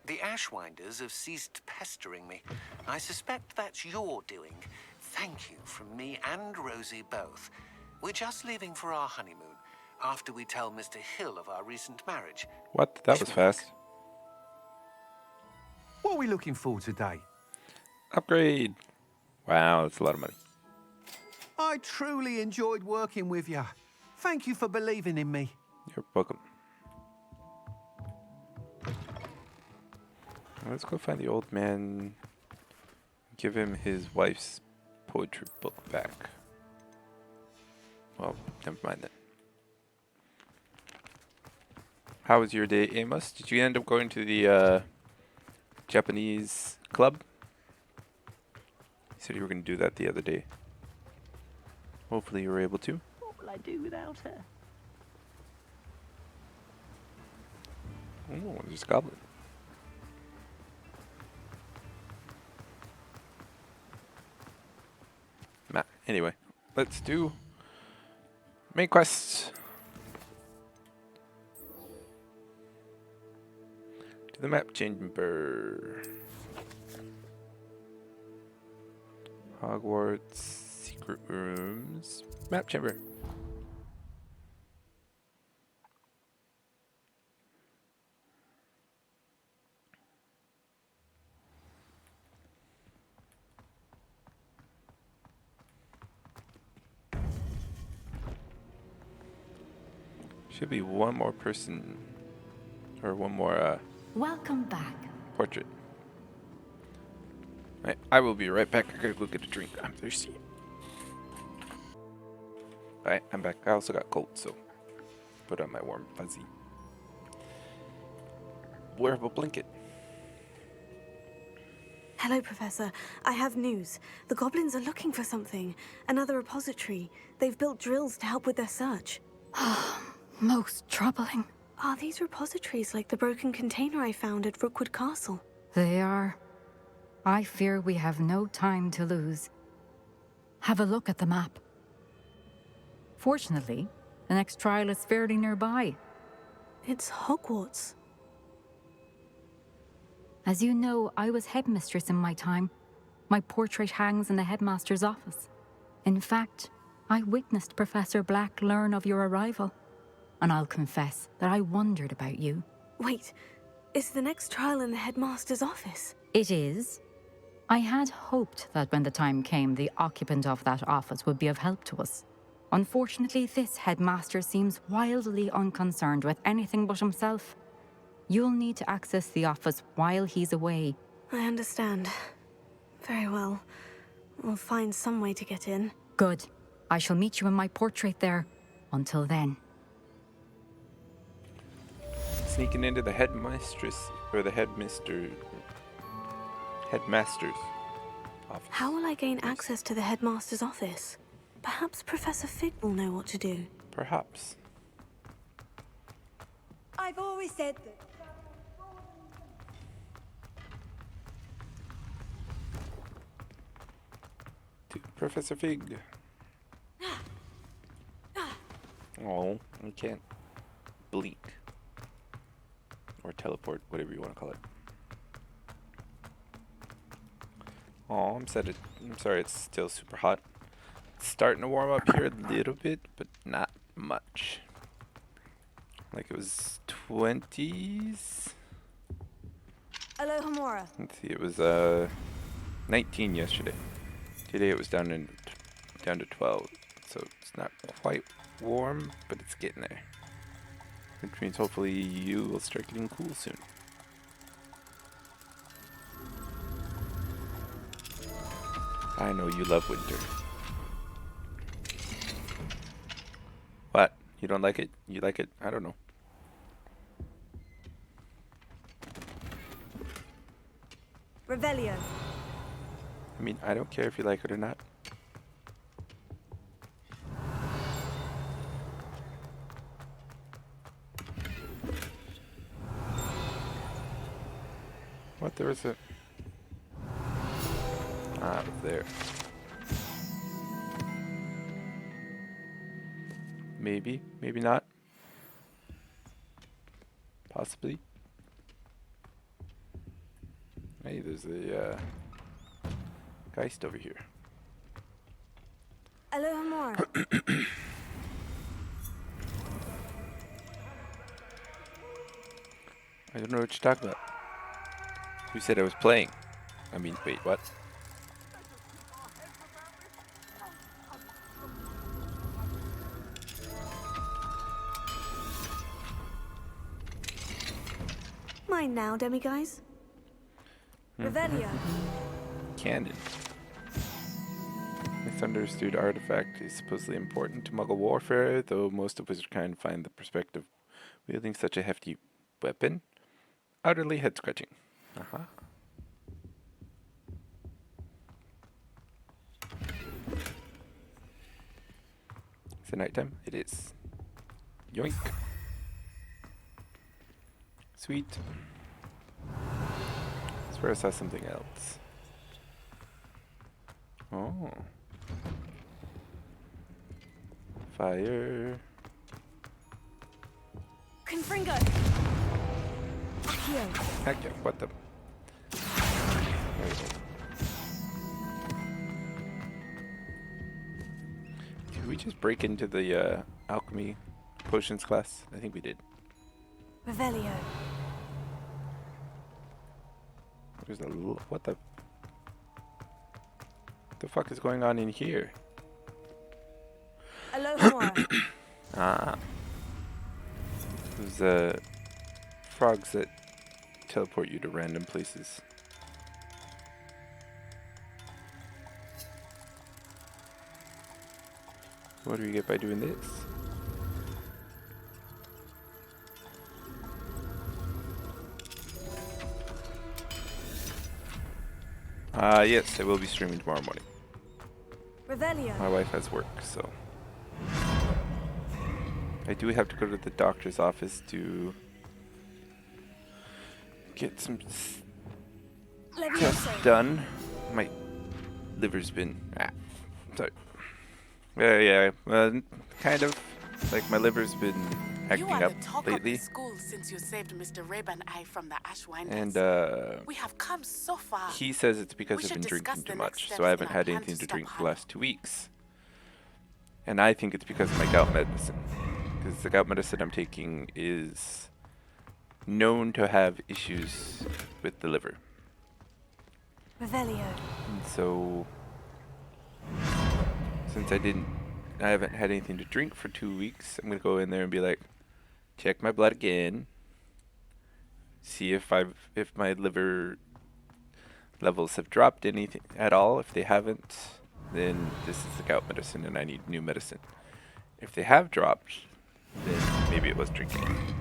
The Ashwinders have ceased pestering me. I suspect that's your doing. Thank you from me and Rosie both. We're just leaving for our honeymoon after we tell Mr. Hill of our recent marriage. What? That was fast. What are we looking for today? Upgrade. Wow, that's a lot of money. I truly enjoyed working with you. Thank you for believing in me. You're welcome. Let's go find the old man. Give him his wife's poetry book back. Well, never mind then. How was your day, Amos? Did you end up going to the Japanese club? You said you were going to do that the other day. Hopefully you were able to. What will I do without her? Oh, there's a goblin. Anyway, let's do main quests. To the map chamber. Hogwarts secret rooms. Map chamber. Should be one more person, or one more Welcome back. portrait. Right, I will be right back. I gotta go get a drink. I'm thirsty. Alright, I'm back. I also got cold, so put on my warm fuzzy wearable blanket. Hello, Professor. I have news. The goblins are looking for something. Another repository. They've built drills to help with their search. Most troubling. Are these repositories like the broken container I found at Rookwood Castle? They are. I fear we have no time to lose. Have a look at the map. Fortunately, the next trial is fairly nearby. It's Hogwarts. As you know, I was headmistress in my time. My portrait hangs in the headmaster's office. In fact, I witnessed Professor Black learn of your arrival. And I'll confess that I wondered about you. Wait, is the next trial in the headmaster's office? It is. I had hoped that when the time came, the occupant of that office would be of help to us. Unfortunately, this headmaster seems wildly unconcerned with anything but himself. You'll need to access the office while he's away. I understand. Very well. We'll find some way to get in. Good. I shall meet you in my portrait there. Until then. Sneaking into the headmistress, or the headmaster's office. How will I gain access to the headmaster's office? Perhaps Professor Fig will know what to do. Perhaps. I've always said that. To Professor Fig. Oh, I can't blink. Or teleport, whatever you want to call it. Oh, I'm sorry, it's still super hot. It's starting to warm up here a little bit, but not much. Like it was 20s. Aloha Mora. Let's see, it was 19 yesterday. Today it was down to 12, so it's not quite warm, but it's getting there. Which means hopefully you will start getting cool soon. I know you love winter. What? You don't like it? You like it? I don't know. Revelio. I mean, I don't care if you like it or not. What? There was a... Ah, it was there. Maybe. Maybe not. Possibly. Hey, there's a Geist over here. Aloha Mora. I don't know what you're talking about. Who said I was playing? I mean, wait, what? Mine now, demiguise. Revelio. Canon. Misunderstood artifact is supposedly important to Muggle warfare, though most of wizardkind find the perspective wielding such a hefty weapon utterly head-scratching. Is it nighttime? It is. Yoink. Sweet. I swear I saw something else. Oh. Fire. Confringo. Accio. Accio, what the? There we go. Did we just break into the alchemy potions class? I think we did. Revelio. There's a what the fuck is going on in here? Aloha Mora. Ah. Those frogs that teleport you to random places. What do you get by doing this? Yes, I will be streaming tomorrow morning. Revelio. My wife has work, so I do have to go to the doctor's office to get some tests done. My liver's been... sorry. Yeah, kind of. Like, my liver's been acting up lately. Of the school since you saved Mr. Rabe and I from the Ashwinders. And, we have come so far. he says it's because I've been drinking too much, so I haven't had anything to drink for the last 2 weeks. And I think it's because of my gout medicine. Because the gout medicine I'm taking is known to have issues with the liver. Revelio. And so, since I haven't had anything to drink for 2 weeks, I'm gonna go in there and be like, check my blood again, see if my liver levels have dropped anything at all. If they haven't, then this is the gout medicine and I need new medicine. If they have dropped, then maybe it was drinking.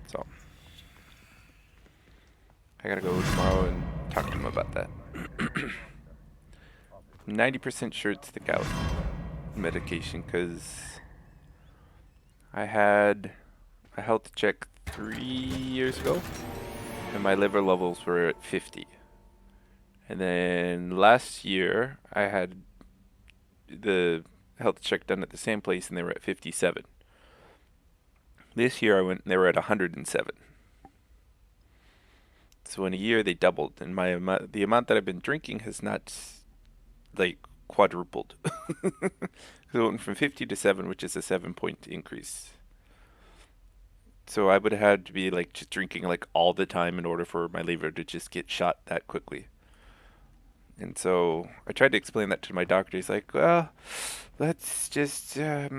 So I gotta go tomorrow and talk to him about that. 90% sure it's the gout medication, because I had a health check 3 years ago and my liver levels were at 50. And then last year I had the health check done at the same place and they were at 57. This year I went and they were at 107. So in a year they doubled, and the amount that I've been drinking has not like quadrupled. So it went from 50 to 7, which is a 7-point increase. So I would have had to be like just drinking like all the time in order for my liver to just get shot that quickly. And so I tried to explain that to my doctor. He's like, well, let's just check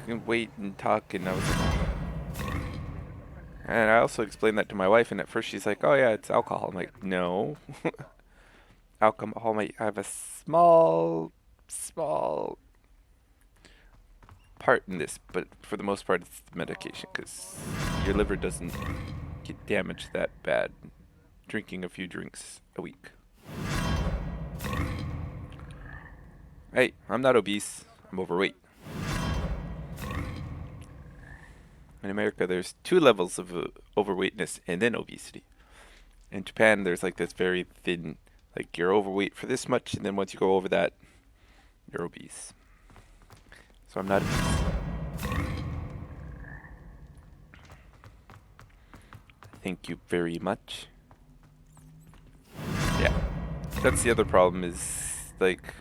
and wait and talk. And I was like, oh. And I also explained that to my wife, and at first she's like, oh yeah, it's alcohol. I'm like, no. Alcohol might have a small part in this, but for the most part it's the medication, because your liver doesn't get damaged that bad drinking a few drinks a week. Hey, I'm not obese, I'm overweight. In America there's 2 levels of overweightness and then obesity. In Japan there's like this very thin, like you're overweight for this much, and then once you go over that, you're obese. So I'm not obese. Thank you very much. Yeah. That's the other problem, is like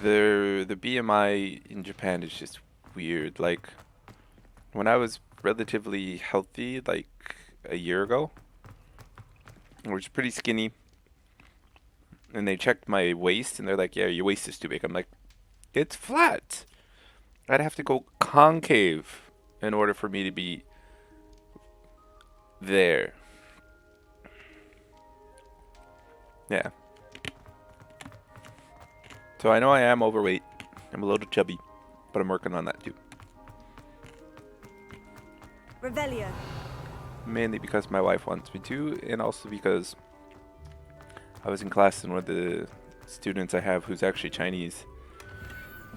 the BMI in Japan is just weird. Like when I was relatively healthy like a year ago, I was pretty skinny, and they checked my waist and they're like, yeah, your waist is too big. I'm like, it's flat. I'd have to go concave in order for me to be there. Yeah. So I know I am overweight. I'm a little chubby, but I'm working on that too. Revelio. Mainly because my wife wants me to, and also because I was in class and one of the students I have who's actually Chinese,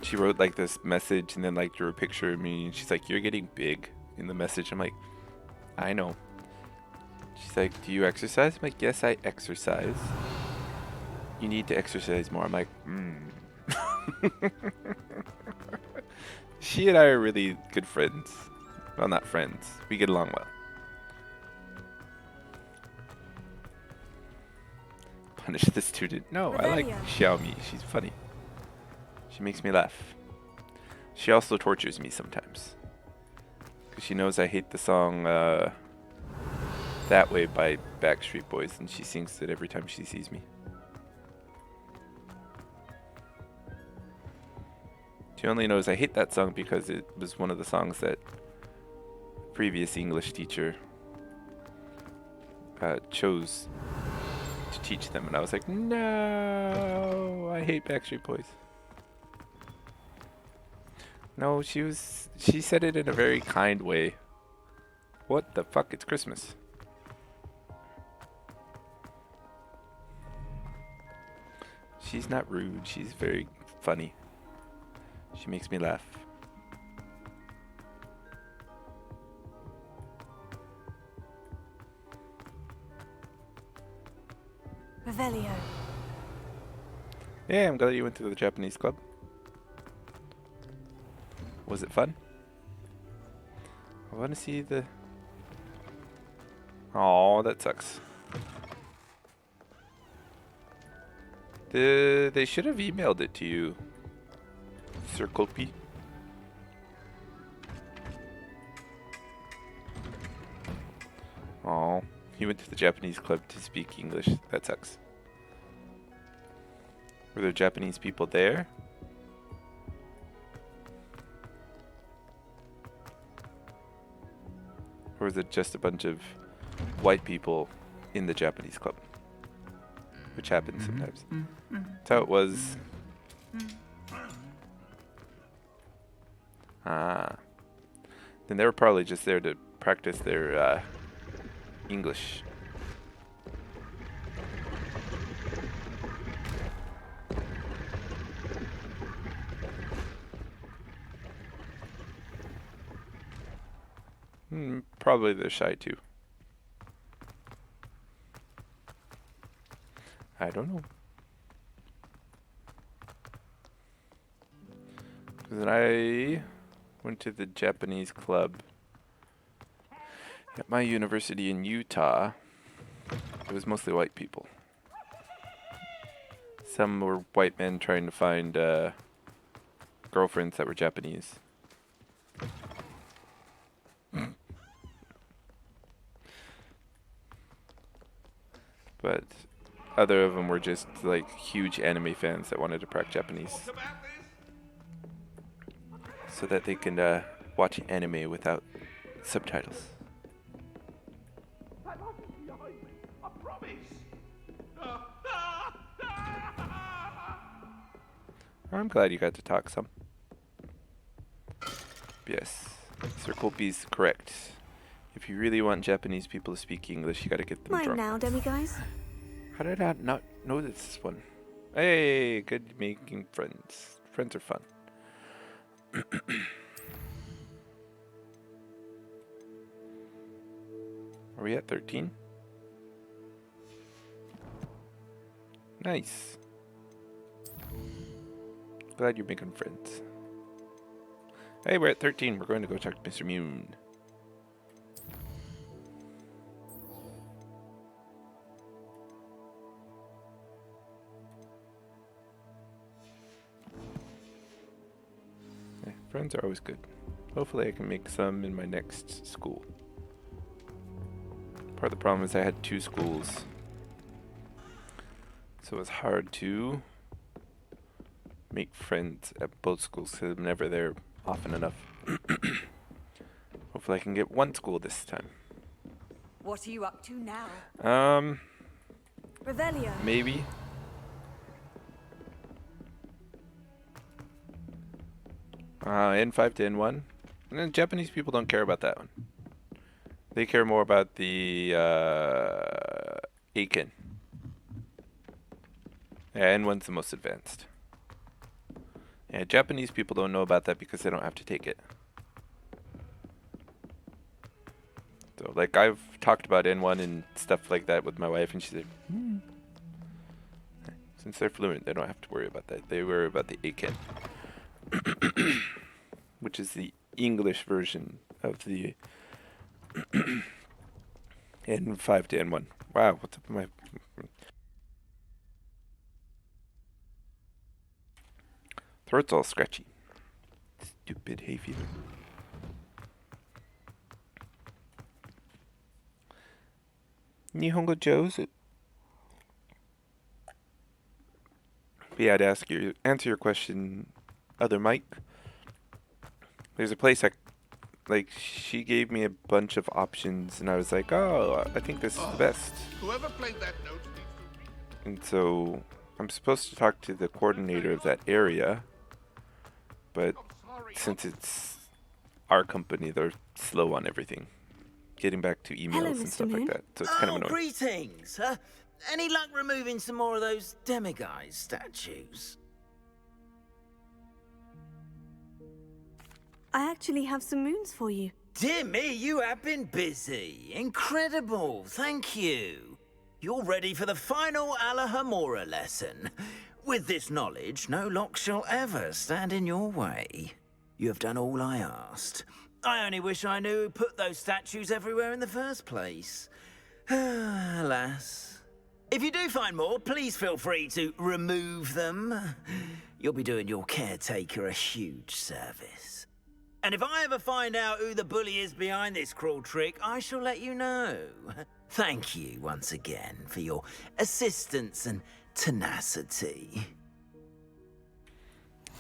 she wrote like this message and then like drew a picture of me, and she's like, you're getting big in the message. I'm like, I know. She's like, do you exercise? I'm like, yes, I exercise. You need to exercise more. I'm like, She and I are really good friends. Well, not friends. We get along well. Punish the student. No, I like Xiaomi. She's funny. She makes me laugh. She also tortures me sometimes, because she knows I hate the song That Way by Backstreet Boys, and she sings it every time she sees me. She only knows I hate that song because it was one of the songs that previous English teacher chose to teach them, and I was like, no, I hate Backstreet Boys. No, she said it in a very kind way. What the fuck? It's Christmas. She's not rude. She's very funny. She makes me laugh. Revelio. Yeah, I'm glad you went to the Japanese club. Was it fun? I want to see the... Oh, that sucks. They should have emailed it to you, Sir Kopi. Oh, he went to the Japanese club to speak English. That sucks. Were there Japanese people there? Or was it just a bunch of white people in the Japanese club? Which happens sometimes. That's how it was. Ah. Then they were probably just there to practice their English. Probably they're shy too. I don't know. When I went to the Japanese club at my university in Utah, it was mostly white people. Some were white men trying to find girlfriends that were Japanese. But other of them were just like huge anime fans that wanted to practice Japanese so that they can watch anime without subtitles. I'm glad you got to talk some. Yes, Sir Colby's correct. If you really want Japanese people to speak English, you gotta get them Mine drunk. now, demi-guys. How did I not know this one? Hey, good making friends. Friends are fun. Are we at 13? Nice. Glad you're making friends. Hey, we're at 13. We're going to go talk to Mr. Mune. Yeah, friends are always good. Hopefully I can make some in my next school. Part of the problem is I had 2 schools. So it was hard to make friends at both schools because I'm never there often enough. Hopefully I can get 1 school this time. What are you up to now? Revelio. Maybe. N5 to N1. And then Japanese people don't care about that one. They care more about the Aiken. Yeah, N1's the most advanced. Yeah, Japanese people don't know about that because they don't have to take it. So, like, I've talked about N1 and stuff like that with my wife, and she's like, Since they're fluent, they don't have to worry about that. They worry about the Aiken, which is the English version of the N5 to N1. Wow, what's up with my... throat's all scratchy. Stupid hay fever. Nihongo Joe's. Yeah, I'd answer your question, other Mike. There's a place she gave me a bunch of options, and I was like, oh, I think this is the best. Whoever played that note. And so I'm supposed to talk to the coordinator of that area, but since it's our company, they're slow on everything. Getting back to emails Hello, and Mr. stuff Moon. like that. So it's kind of annoying. Greetings. Any luck removing some more of those demiguise statues? I actually have some moons for you. Dear me, you have been busy. Incredible, thank you. You're ready for the final Alahamora lesson. With this knowledge, no lock shall ever stand in your way. You have done all I asked. I only wish I knew who put those statues everywhere in the first place. Alas. If you do find more, please feel free to remove them. You'll be doing your caretaker a huge service. And if I ever find out who the bully is behind this cruel trick, I shall let you know. Thank you once again for your assistance and tenacity.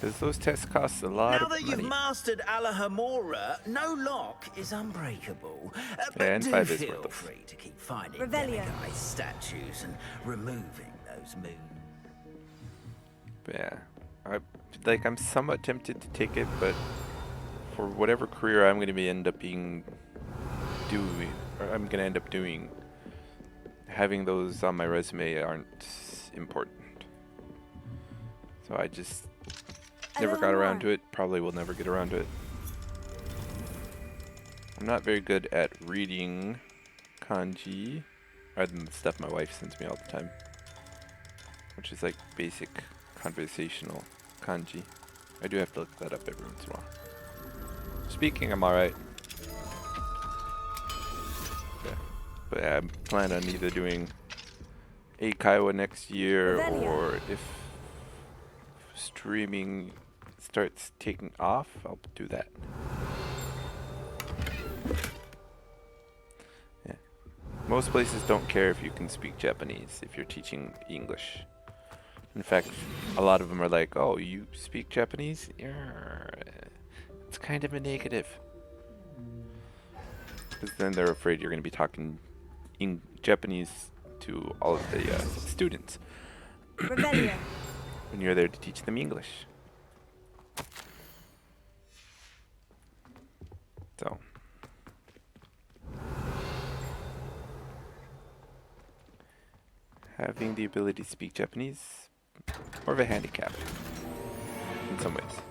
Because those tests cost a lot Now of that money. you've mastered Alahamora, no lock is unbreakable. But And do 5 is feel worthless. free to keep finding Revelio. demiguise statues and removing those moons. But yeah, I'm somewhat tempted to take it, but for whatever career I'm going to end up doing, having those on my resume aren't important. So I just never got around to it. Probably will never get around to it. I'm not very good at reading kanji, other than the stuff my wife sends me all the time, which is like basic conversational kanji. I do have to look that up every once in a while. Speaking, I'm alright. Yeah. But I plan on either doing Eikaiwa next year, or if streaming starts taking off, I'll do that. Yeah. Most places don't care if you can speak Japanese if you're teaching English. In fact, a lot of them are like, "Oh, you speak Japanese? It's kind of a negative." Because then they're afraid you're going to be talking in Japanese to all of the students when you're there to teach them English. So, having the ability to speak Japanese, more of a handicap in some ways.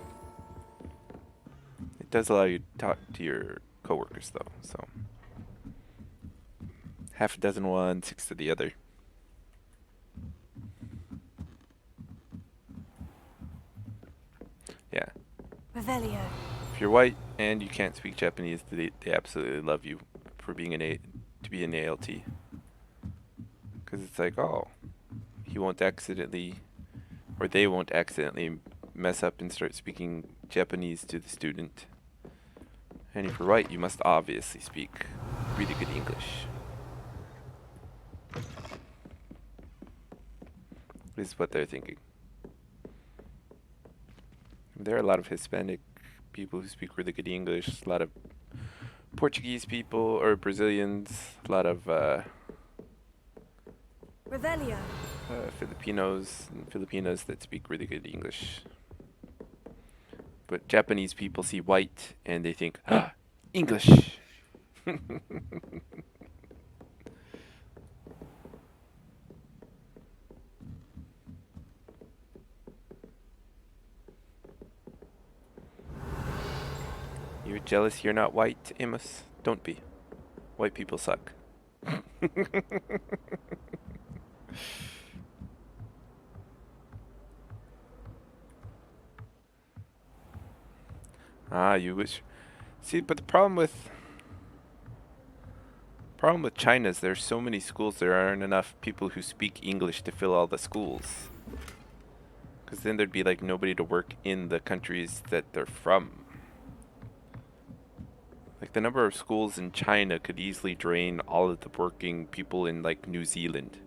It does allow you to talk to your coworkers though, so half a dozen one, 6 to the other. Yeah. Revelio. If you're white and you can't speak Japanese, they absolutely love you for being to be an ALT. Because it's like, oh, he won't accidentally, or they won't accidentally mess up and start speaking Japanese to the student. And if you're white, you must obviously speak really good English. Is what they're thinking. There are a lot of Hispanic people who speak really good English, a lot of Portuguese people or Brazilians, a lot of Revelio. Filipinos and Filipinas that speak really good English. But Japanese people see white and they think, ah, English. You're jealous you're not white, Amos? Don't be. White people suck. Ah, you wish. See, but the problem with China is there's so many schools, there aren't enough people who speak English to fill all the schools. Because then there'd be like nobody to work in the countries that they're from. Like the number of schools in China could easily drain all of the working people in like New Zealand.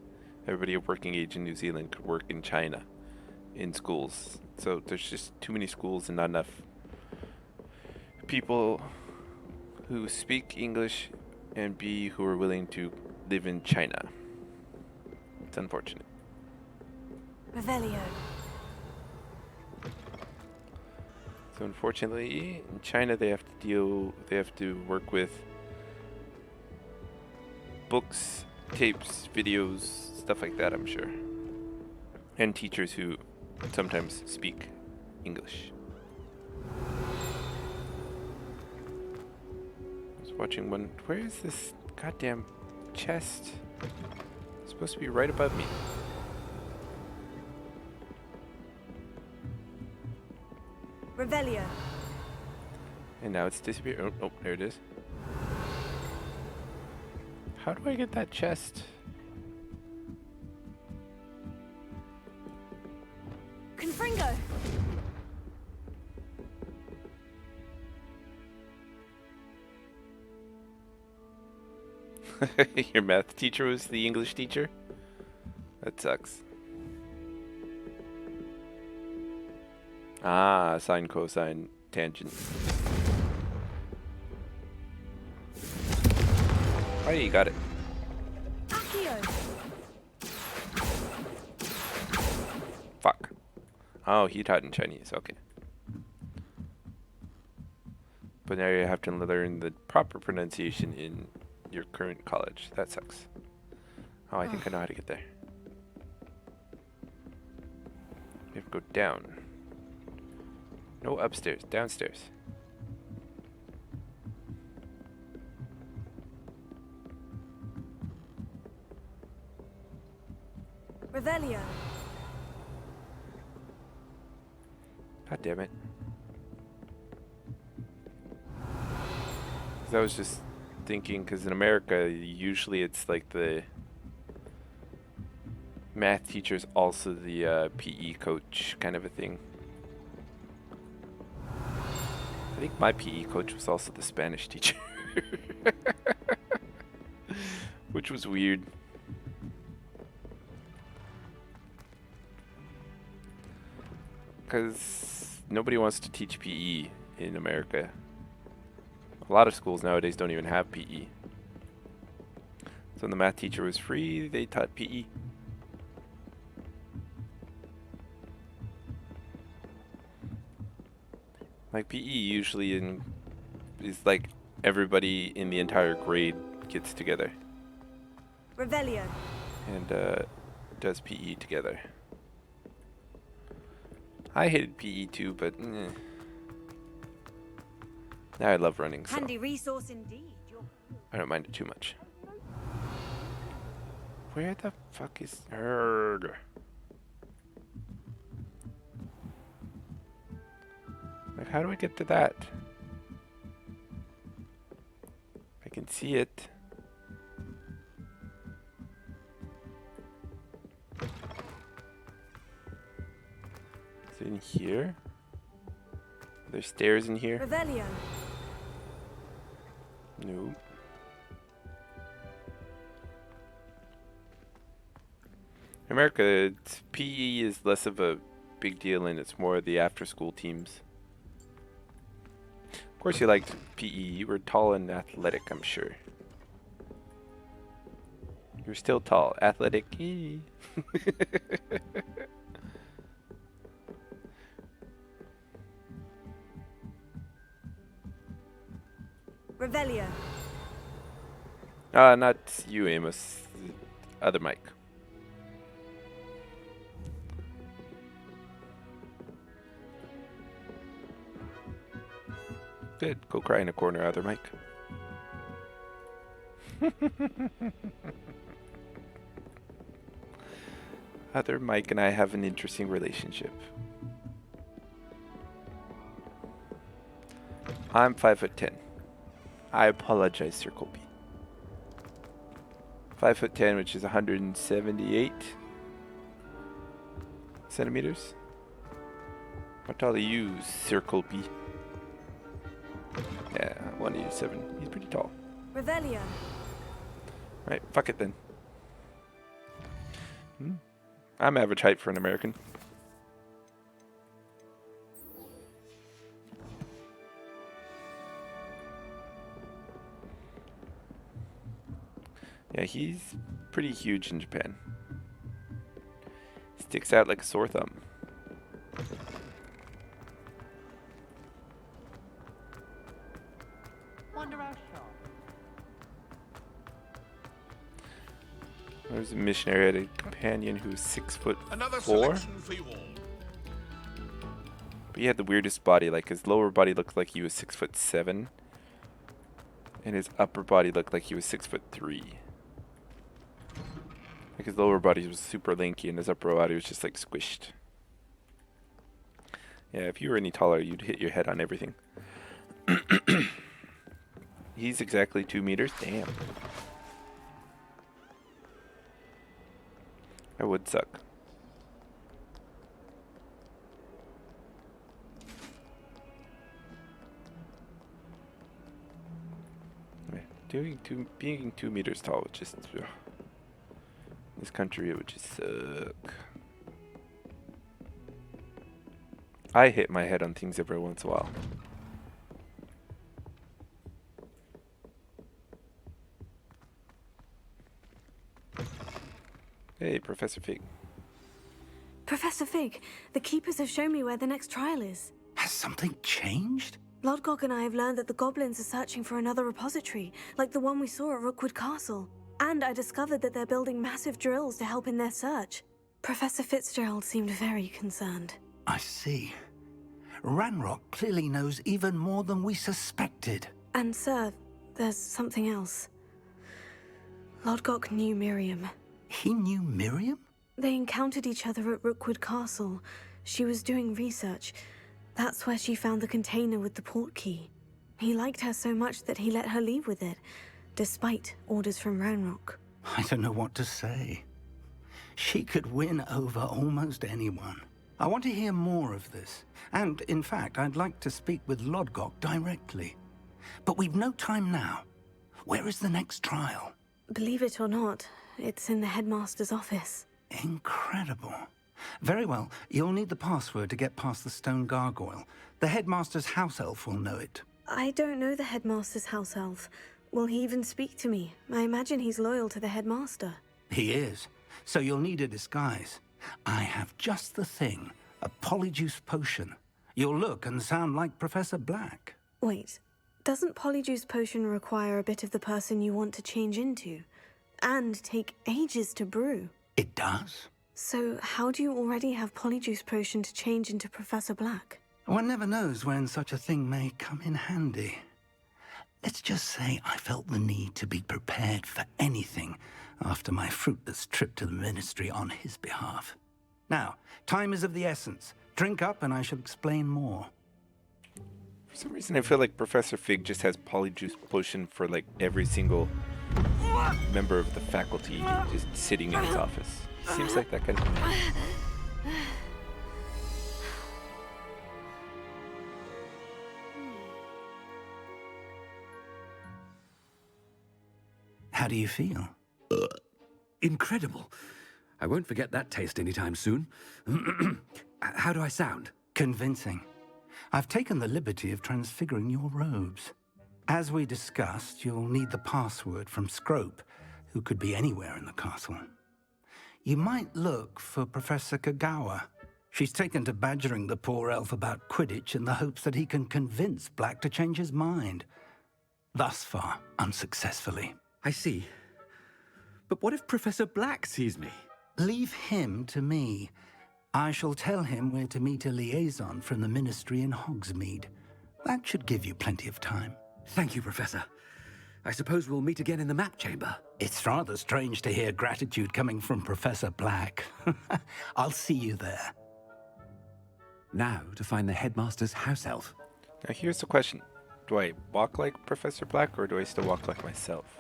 Everybody of working age in New Zealand could work in China in schools. So there's just too many schools and not enough people who speak English and who are willing to live in China. It's unfortunate. Revelio. So unfortunately, in China they have to work with books, tapes, videos, stuff like that, I'm sure. And teachers who sometimes speak English. watching one. Where is this goddamn chest? It's supposed to be right above me. Revelio. And now it's disappeared. Oh, oh, there it is. How do I get that chest? Confringo. Your math teacher was the English teacher? That sucks. Ah, sine, cosine, tangent. Oh, you got it. Accio. Fuck. Oh, he taught in Chinese. Okay. But now you have to learn the proper pronunciation in your current college. That sucks. Oh, I think I know how to get there. You have to go down. No upstairs, downstairs. Revelio. God damn it. 'Cause I was just thinking, because in America, usually it's like the math teacher's also the PE coach kind of a thing. I think my PE coach was also the Spanish teacher. Which was weird. Because nobody wants to teach PE in America. A lot of schools nowadays don't even have PE. So when the math teacher was free, they taught PE. Like PE usually is like everybody in the entire grade gets together Revelio. and does PE together. I hated PE too, but now I love running, so Handy resource indeed. I don't mind it too much. Where the fuck is Erg? Like, how do I get to that? I can see it. Is it in here? Are there stairs in here? Revelio. No. In America, PE is less of a big deal and it's more the after-school teams. Of course you liked PE. You were tall and athletic, I'm sure. You're still tall. Athletic. Revelio. Not you, Amos. The other Mike. Good. Go cry in a corner, other Mike. Other Mike and I have an interesting relationship. I'm 5'10". I apologize, Circle B. 5'10", which is 178 centimeters. How tall are you, Circle B? Yeah, 187. He's pretty tall. Revelio. Right, fuck it then. I'm average height for an American. Yeah, he's pretty huge in Japan. Sticks out like a sore thumb. There's a missionary had a companion who's 6'4". For you all. But he had the weirdest body. Like his lower body looked like he was 6'7", And his upper body looked like he was 6'3". Like his lower body was super lanky and his upper body was just like squished. Yeah, if you were any taller, you'd hit your head on everything. He's exactly 2 meters? Damn. That would suck. Being 2 meters tall would just... Ugh. This country, it would just suck. I hit my head on things every once in a while. Hey, Professor Fig. Professor Fig, the Keepers have shown me where the next trial is. Has something changed? Lodgok and I have learned that the goblins are searching for another repository, like the one we saw at Rookwood Castle. And I discovered that they're building massive drills to help in their search. Professor Fitzgerald seemed very concerned. I see. Ranrock clearly knows even more than we suspected. And sir, there's something else. Lodgok knew Miriam. He knew Miriam? They encountered each other at Rookwood Castle. She was doing research. That's where she found the container with the port key. He liked her so much that he let her leave with it, despite orders from Ranrock. I don't know what to say. She could win over almost anyone. I want to hear more of this. And, in fact, I'd like to speak with Lodgok directly. But we've no time now. Where is the next trial? Believe it or not, it's in the headmaster's office. Incredible. Very well. You'll need the password to get past the stone gargoyle. The headmaster's house elf will know it. I don't know the headmaster's house elf. Will he even speak to me? I imagine he's loyal to the headmaster. He is. So you'll need a disguise. I have just the thing. A Polyjuice potion. You'll look and sound like Professor Black. Wait, doesn't Polyjuice potion require a bit of the person you want to change into? And take ages to brew? It does. So how do you already have Polyjuice potion to change into Professor Black? One never knows when such a thing may come in handy. Let's just say I felt the need to be prepared for anything after my fruitless trip to the Ministry on his behalf. Now, time is of the essence. Drink up and I shall explain more. For some reason, I feel like Professor Fig just has Polyjuice potion for like every single member of the faculty just sitting in his office. Seems like that kind of man. How do you feel? Incredible. I won't forget that taste anytime soon. How do I sound? Convincing. I've taken the liberty of transfiguring your robes. As we discussed, you'll need the password from Scrope, who could be anywhere in the castle. You might look for Professor Kagawa. She's taken to badgering the poor elf about Quidditch in the hopes that he can convince Black to change his mind. Thus far, unsuccessfully. I see. But what if Professor Black sees me? Leave him to me. I shall tell him where to meet a liaison from the Ministry in Hogsmeade. That should give you plenty of time. Thank you, Professor. I suppose we'll meet again in the map chamber. It's rather strange to hear gratitude coming from Professor Black. I'll see you there. Now to find the headmaster's house elf. Now here's the question. Do I walk like Professor Black or do I still walk like myself?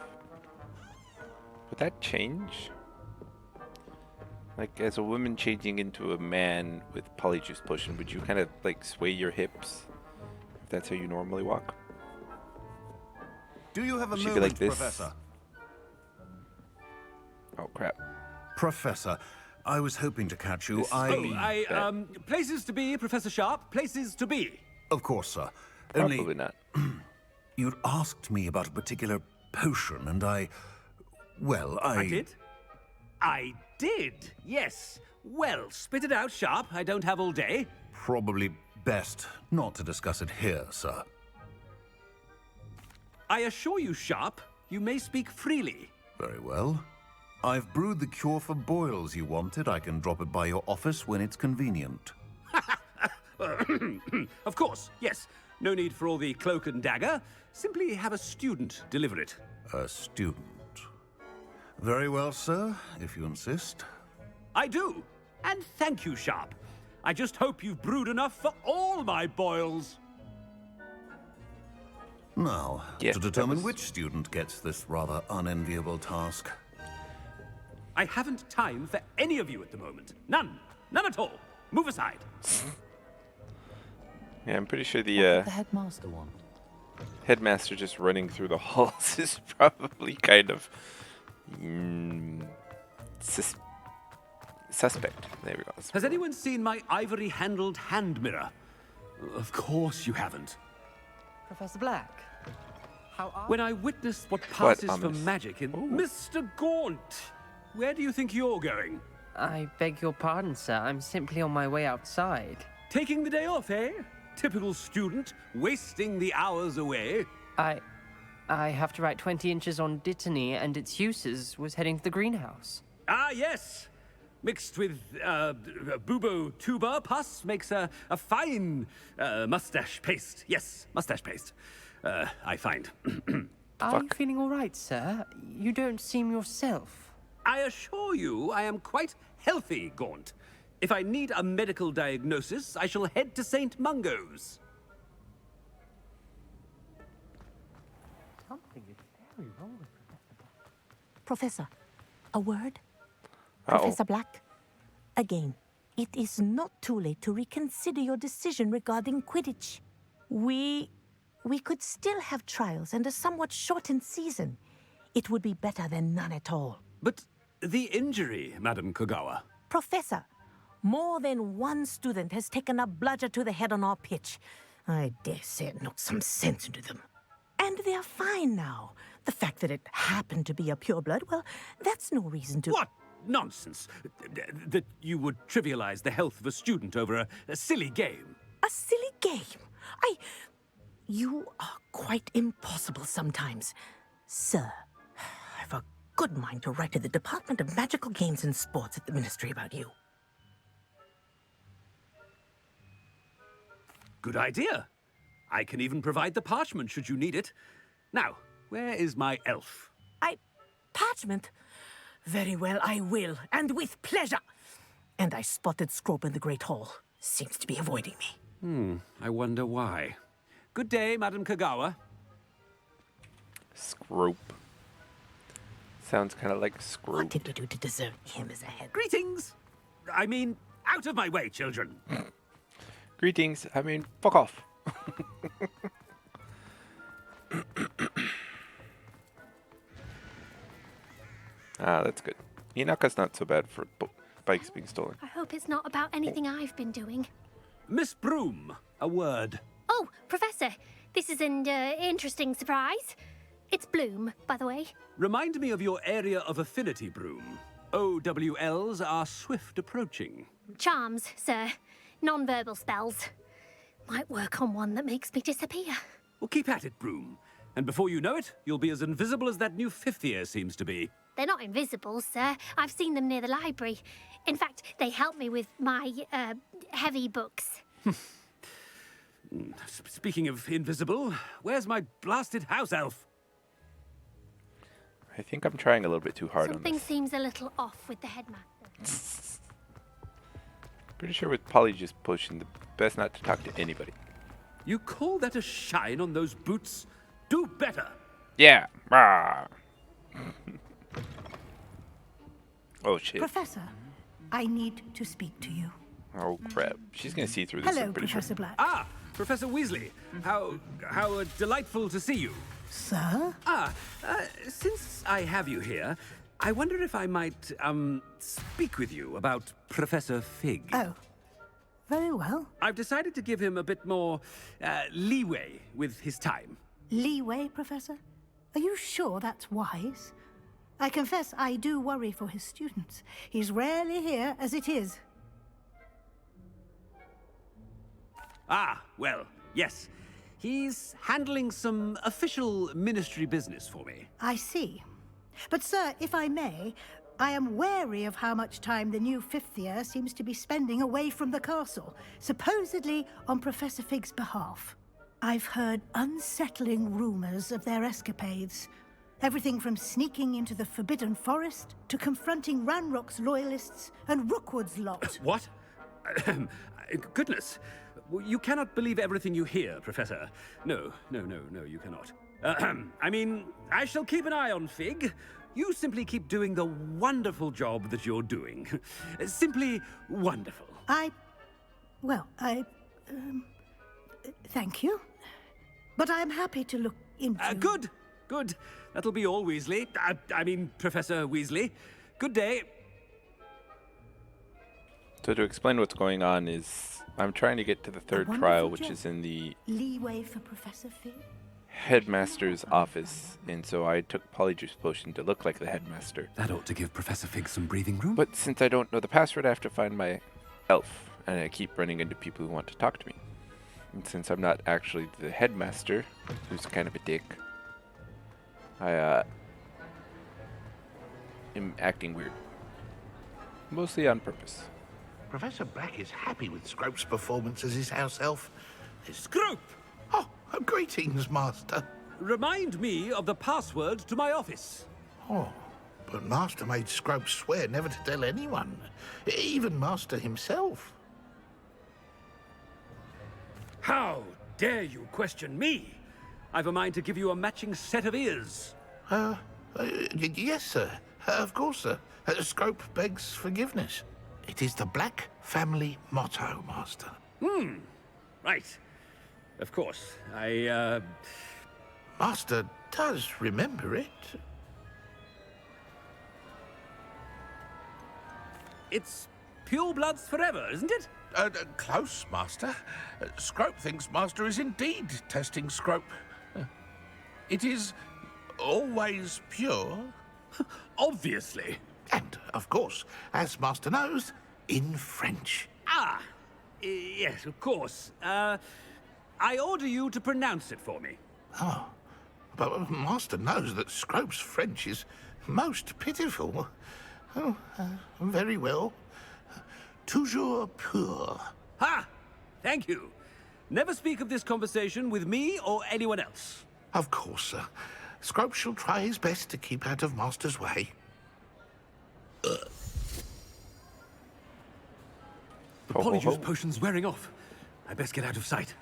Would that change? Like, as a woman changing into a man with Polyjuice potion, would you kind of, like, sway your hips? If that's how you normally walk? Do you have a Should moment, be like this. Professor? Oh, crap. Professor, I was hoping to catch you. Places to be, Professor Sharp. Places to be. Of course, sir. Probably not. You'd asked me about a particular potion, and I did? I did, yes. Well, spit it out, Sharp. I don't have all day. Probably best not to discuss it here, sir. I assure you, Sharp, you may speak freely. Very well. I've brewed the cure for boils you wanted. I can drop it by your office when it's convenient. Of course, yes. No need for all the cloak and dagger. Simply have a student deliver it. A student. Very well, sir, if you insist. I do. And thank you, Sharp. I just hope you've brewed enough for all my boils. Now, to determine which student gets this rather unenviable task. I haven't time for any of you at the moment. None. None at all. Move aside. Yeah, I'm pretty sure the headmaster want? Headmaster just running through the halls is probably kind of suspect. There we go. Has anyone seen my ivory-handled hand mirror? Of course you haven't. Professor Black, how are... When I witnessed what passes for ominous. magic in... Mr. Gaunt! Where do you think you're going? I beg your pardon, sir. I'm simply on my way outside. Taking the day off, eh? Typical student, wasting the hours away. I have to write 20 inches on Dittany and its uses. Was heading to the greenhouse. Ah, yes! Mixed with bubo tuber pus makes a fine mustache paste. Yes, mustache paste. I find. Are you feeling all right, sir? You don't seem yourself. I assure you I am quite healthy, Gaunt. If I need a medical diagnosis, I shall head to St. Mungo's. Something is very wrong with Professor, a word? Uh-oh. Professor Black? Again, it is not too late to reconsider your decision regarding Quidditch. We could still have trials and a somewhat shortened season. It would be better than none at all. But the injury, Madam Kogawa. Professor, more than one student has taken a bludger to the head on our pitch. I dare say it knocked some sense into them. And they're fine now. The fact that it happened to be a pureblood, well, that's no reason to... What nonsense! That you would trivialize the health of a student over a silly game. A silly game? You are quite impossible sometimes. Sir, I've a good mind to write to the Department of Magical Games and Sports at the Ministry about you. Good idea. I can even provide the parchment should you need it. Now, where is my elf? Parchment? Very well, I will, and with pleasure. And I spotted Scrope in the Great Hall. Seems to be avoiding me. I wonder why. Good day, Madam Kogawa. Scrope. Sounds kind of like Scrope. What did we do to deserve him as a head? Greetings! I mean, out of my way, children. Greetings. I mean, fuck off. That's good. Inaka's not so bad for bikes being stolen. I hope it's not about anything I've been doing. Miss Broom, a word. Oh, Professor, this is an interesting surprise. It's Bloom, by the way. Remind me of your area of affinity, Broom. OWLs are swift approaching. Charms, sir. Non-verbal spells. Might work on one that makes me disappear. Well, keep at it, Broom. And before you know it, you'll be as invisible as that new fifth year seems to be. They're not invisible, sir. I've seen them near the library. In fact, they help me with my, heavy books. Speaking of invisible, where's my blasted house elf? I think I'm trying a little bit too hard Something on this. seems a little off with the headmaster. Pretty sure with Polyjuice potion, the best not to talk to anybody. You call that a shine on those boots? Do better! Yeah. Rah. Oh shit. Professor, I need to speak to you. Oh crap. She's gonna see through this. Hello, I'm pretty Professor sure. Black. Ah, Professor Weasley. How delightful to see you. Sir? Since I have you here, I wonder if I might, speak with you about Professor Fig. Oh, very well. I've decided to give him a bit more, leeway with his time. Leeway, Professor? Are you sure that's wise? I confess I do worry for his students. He's rarely here as it is. Ah, well, yes. He's handling some official ministry business for me. I see. But, sir, if I may, I am wary of how much time the new fifth year seems to be spending away from the castle, supposedly on Professor Fig's behalf. I've heard unsettling rumors of their escapades. Everything from sneaking into the Forbidden Forest to confronting Ranrock's loyalists and Rookwood's lot. What? Goodness. You cannot believe everything you hear, Professor. No, you cannot. I mean, I shall keep an eye on Fig. You simply keep doing the wonderful job that you're doing. Simply wonderful. Thank you. But I'm happy to look into... Good. That'll be all, Weasley. I mean, Professor Weasley. Good day. So to explain what's going on is, I'm trying to get to the third trial, which is in the leeway for Professor Fig? headmaster's office, and so I took Polyjuice potion to look like the headmaster. That ought to give Professor Fig some breathing room. But since I don't know the password, I have to find my elf, and I keep running into people who want to talk to me. And since I'm not actually the headmaster, who's kind of a dick, I am acting weird. Mostly on purpose. Professor Black is happy with Scrope's performance as his house elf. Scrope! Oh, greetings, Master. Remind me of the password to my office. Oh, but Master made Scrope swear never to tell anyone, even Master himself. How dare you question me? I've a mind to give you a matching set of ears. Yes, sir. Of course, sir. Scrope begs forgiveness. It is the Black family motto, Master. Right. Of course. Master does remember it. It's pure bloods forever, isn't it? Close, Master. Scrope thinks Master is indeed testing Scrope. It is always pure. Obviously. And, of course, as Master knows, in French. Yes, of course. I order you to pronounce it for me. Oh, but Master knows that Scrope's French is most pitiful. Oh, very well. Toujours pur. Ha! Thank you. Never speak of this conversation with me or anyone else. Of course, sir. Scrope shall try his best to keep out of Master's way. The Polyjuice potion's wearing off. I best get out of sight.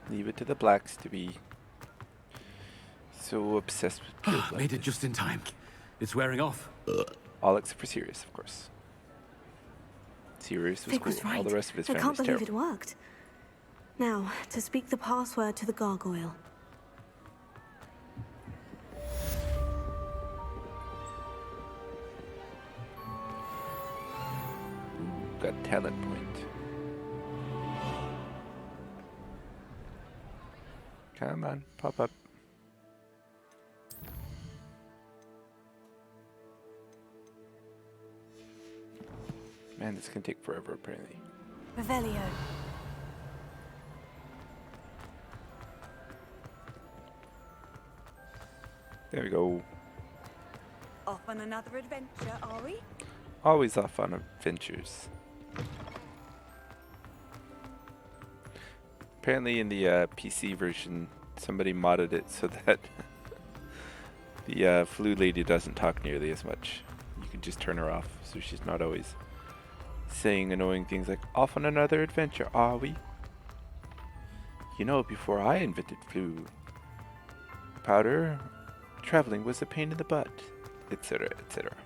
Leave it to the Blacks to be so obsessed with pure blood. Made it just in time. It's wearing off. All except for Sirius, of course. Sirius was Fig cool. was right. All the rest of his I family can't was believe terrible. it worked. Now, to speak the password to the gargoyle. Got talent point. Come on, pop up. Man, this can take forever, apparently. Revelio. There we go. Off on another adventure, are we? Always off on adventures. Apparently in the PC version, somebody modded it so that the flu lady doesn't talk nearly as much. You can just turn her off, so she's not always saying annoying things like, off on another adventure, are we? You know, before I invented flu powder, traveling was a pain in the butt, etc., etc.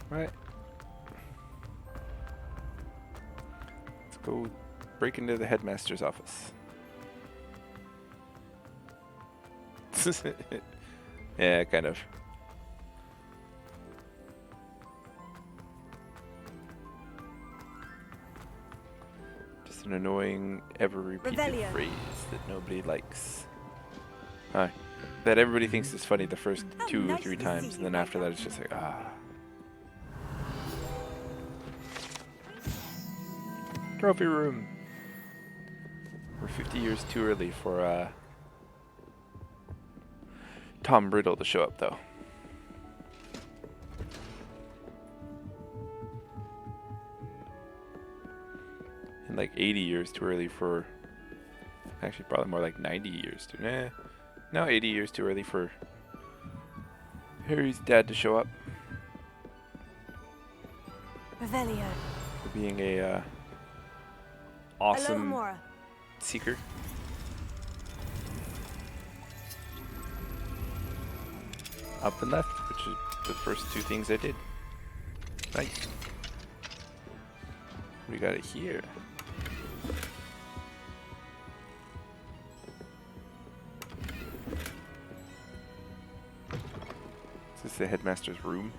Right. Let's go break into the headmaster's office. Yeah, kind of. Just an annoying, ever-repeated Revelio. phrase that nobody likes. That everybody thinks is funny the first 2 or 3 times, and then after that it's just like, Trophy room. We're 50 years too early for Tom Riddle to show up, though. In like 80 years too early for... Actually, probably more like 90 years too... No, 80 years too early for Harry's dad to show up. Revelio. For being a awesome Alohomora. seeker. Up and left, which is the first two things I did. Nice. We got it here. Is this the headmaster's room?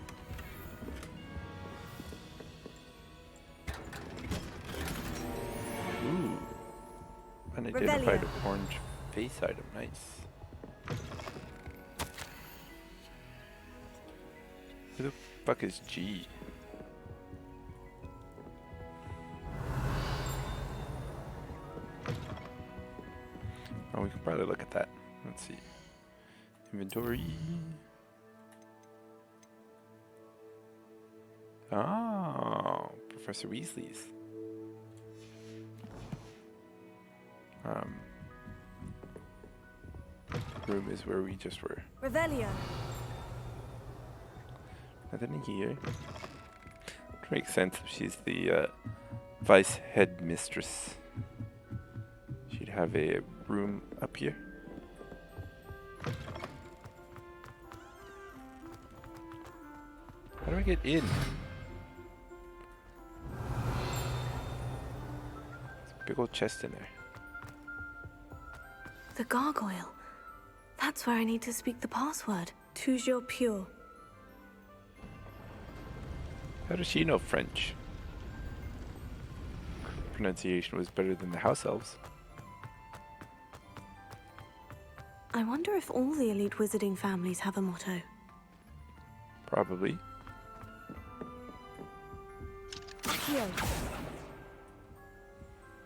Ooh. Unidentified orange face item. Nice. Who the fuck is G? Oh, we can probably look at that. Let's see. Inventory. Oh, Professor Weasley's. Room is where we just were. Revelio. Nothing in here. Which makes sense if she's the vice headmistress. She'd have a room up here. How do I get in? There's a big old chest in there. The gargoyle. That's where I need to speak the password. Toujours pure. How does she know French? Pronunciation was better than the house elves. I wonder if all the elite wizarding families have a motto. Probably. Here.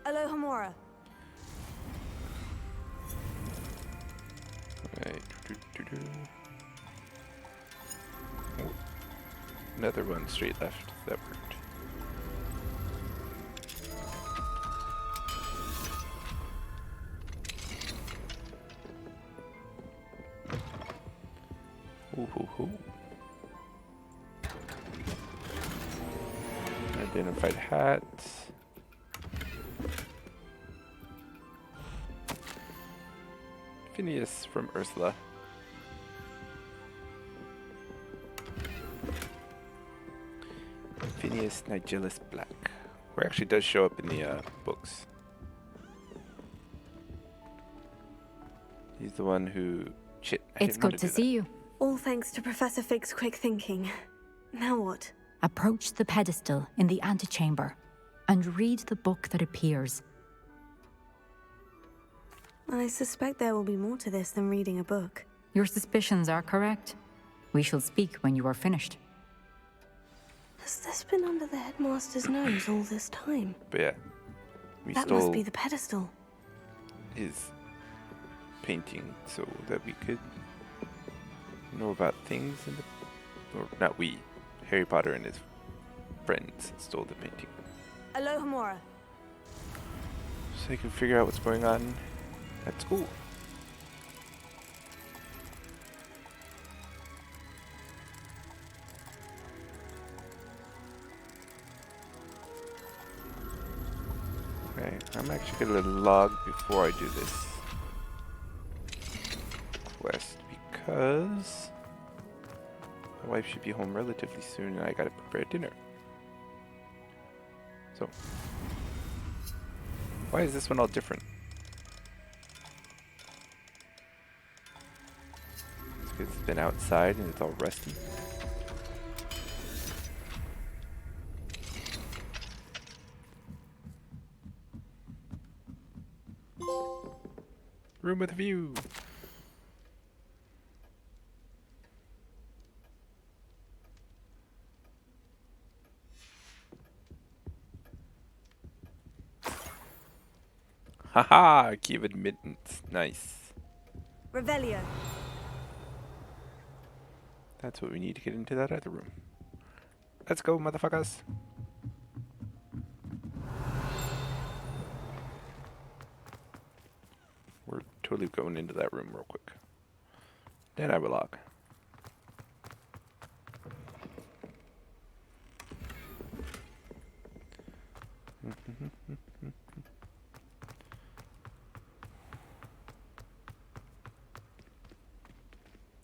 Alohomora. Right. Oh. Another one straight left. That worked. Ooh, hoo, hoo. Identified hats. Phineas from Ursula. Phineas Nigellus Black. Where actually does show up in the books. He's the one who... Shit, It's good to see you. All thanks to Professor Fig's quick thinking. Now what? Approach the pedestal in the antechamber and read the book that appears. I suspect there will be more to this than reading a book. Your suspicions are correct. We shall speak when you are finished. Has this been under the headmaster's nose all this time? But yeah, we That stole must be the pedestal. his painting so that we could know about things in the... Or not we. Harry Potter and his friends stole the painting. Alohomora. So they can figure out what's going on at school. Okay, I'm actually gonna log before I do this quest because my wife should be home relatively soon and I gotta prepare dinner. So, why is this one all different? It's because it's been outside and it's all rusty. Room with a view. Haha, key of admittance. Nice. Revelio. That's what we need to get into that other room. Let's go, motherfuckers. We're totally going into that room real quick. Then I will log.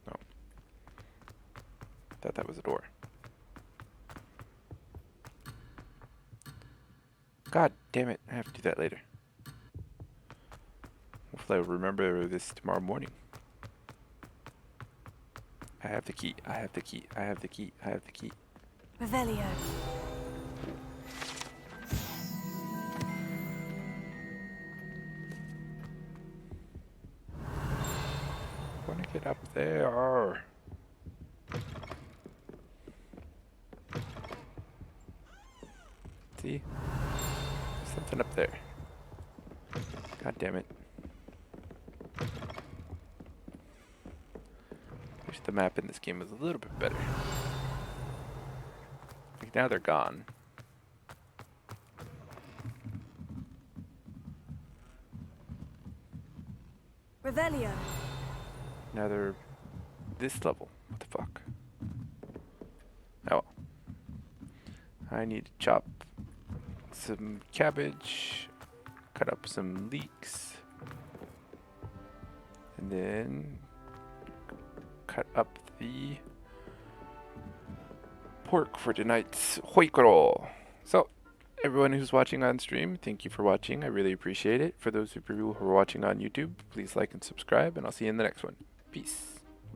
No. Thought that was a door. God damn it, I have to do that later. Hopefully I'll remember this tomorrow morning. I have the key, I have the key, I have the key, I have the key. Revelio. I want to get up there. See? Something up there. God damn it. Wish the map in this game was a little bit better. Like now they're gone. Revelio. Now they're this level. What the fuck? Oh well. I need to chop some cabbage, cut up some leeks, and then cut up the pork for tonight's hoikoro. So, everyone who's watching on stream, thank you for watching. I really appreciate it. For those of you who are watching on YouTube, please like and subscribe, and I'll see you in the next one. Peace.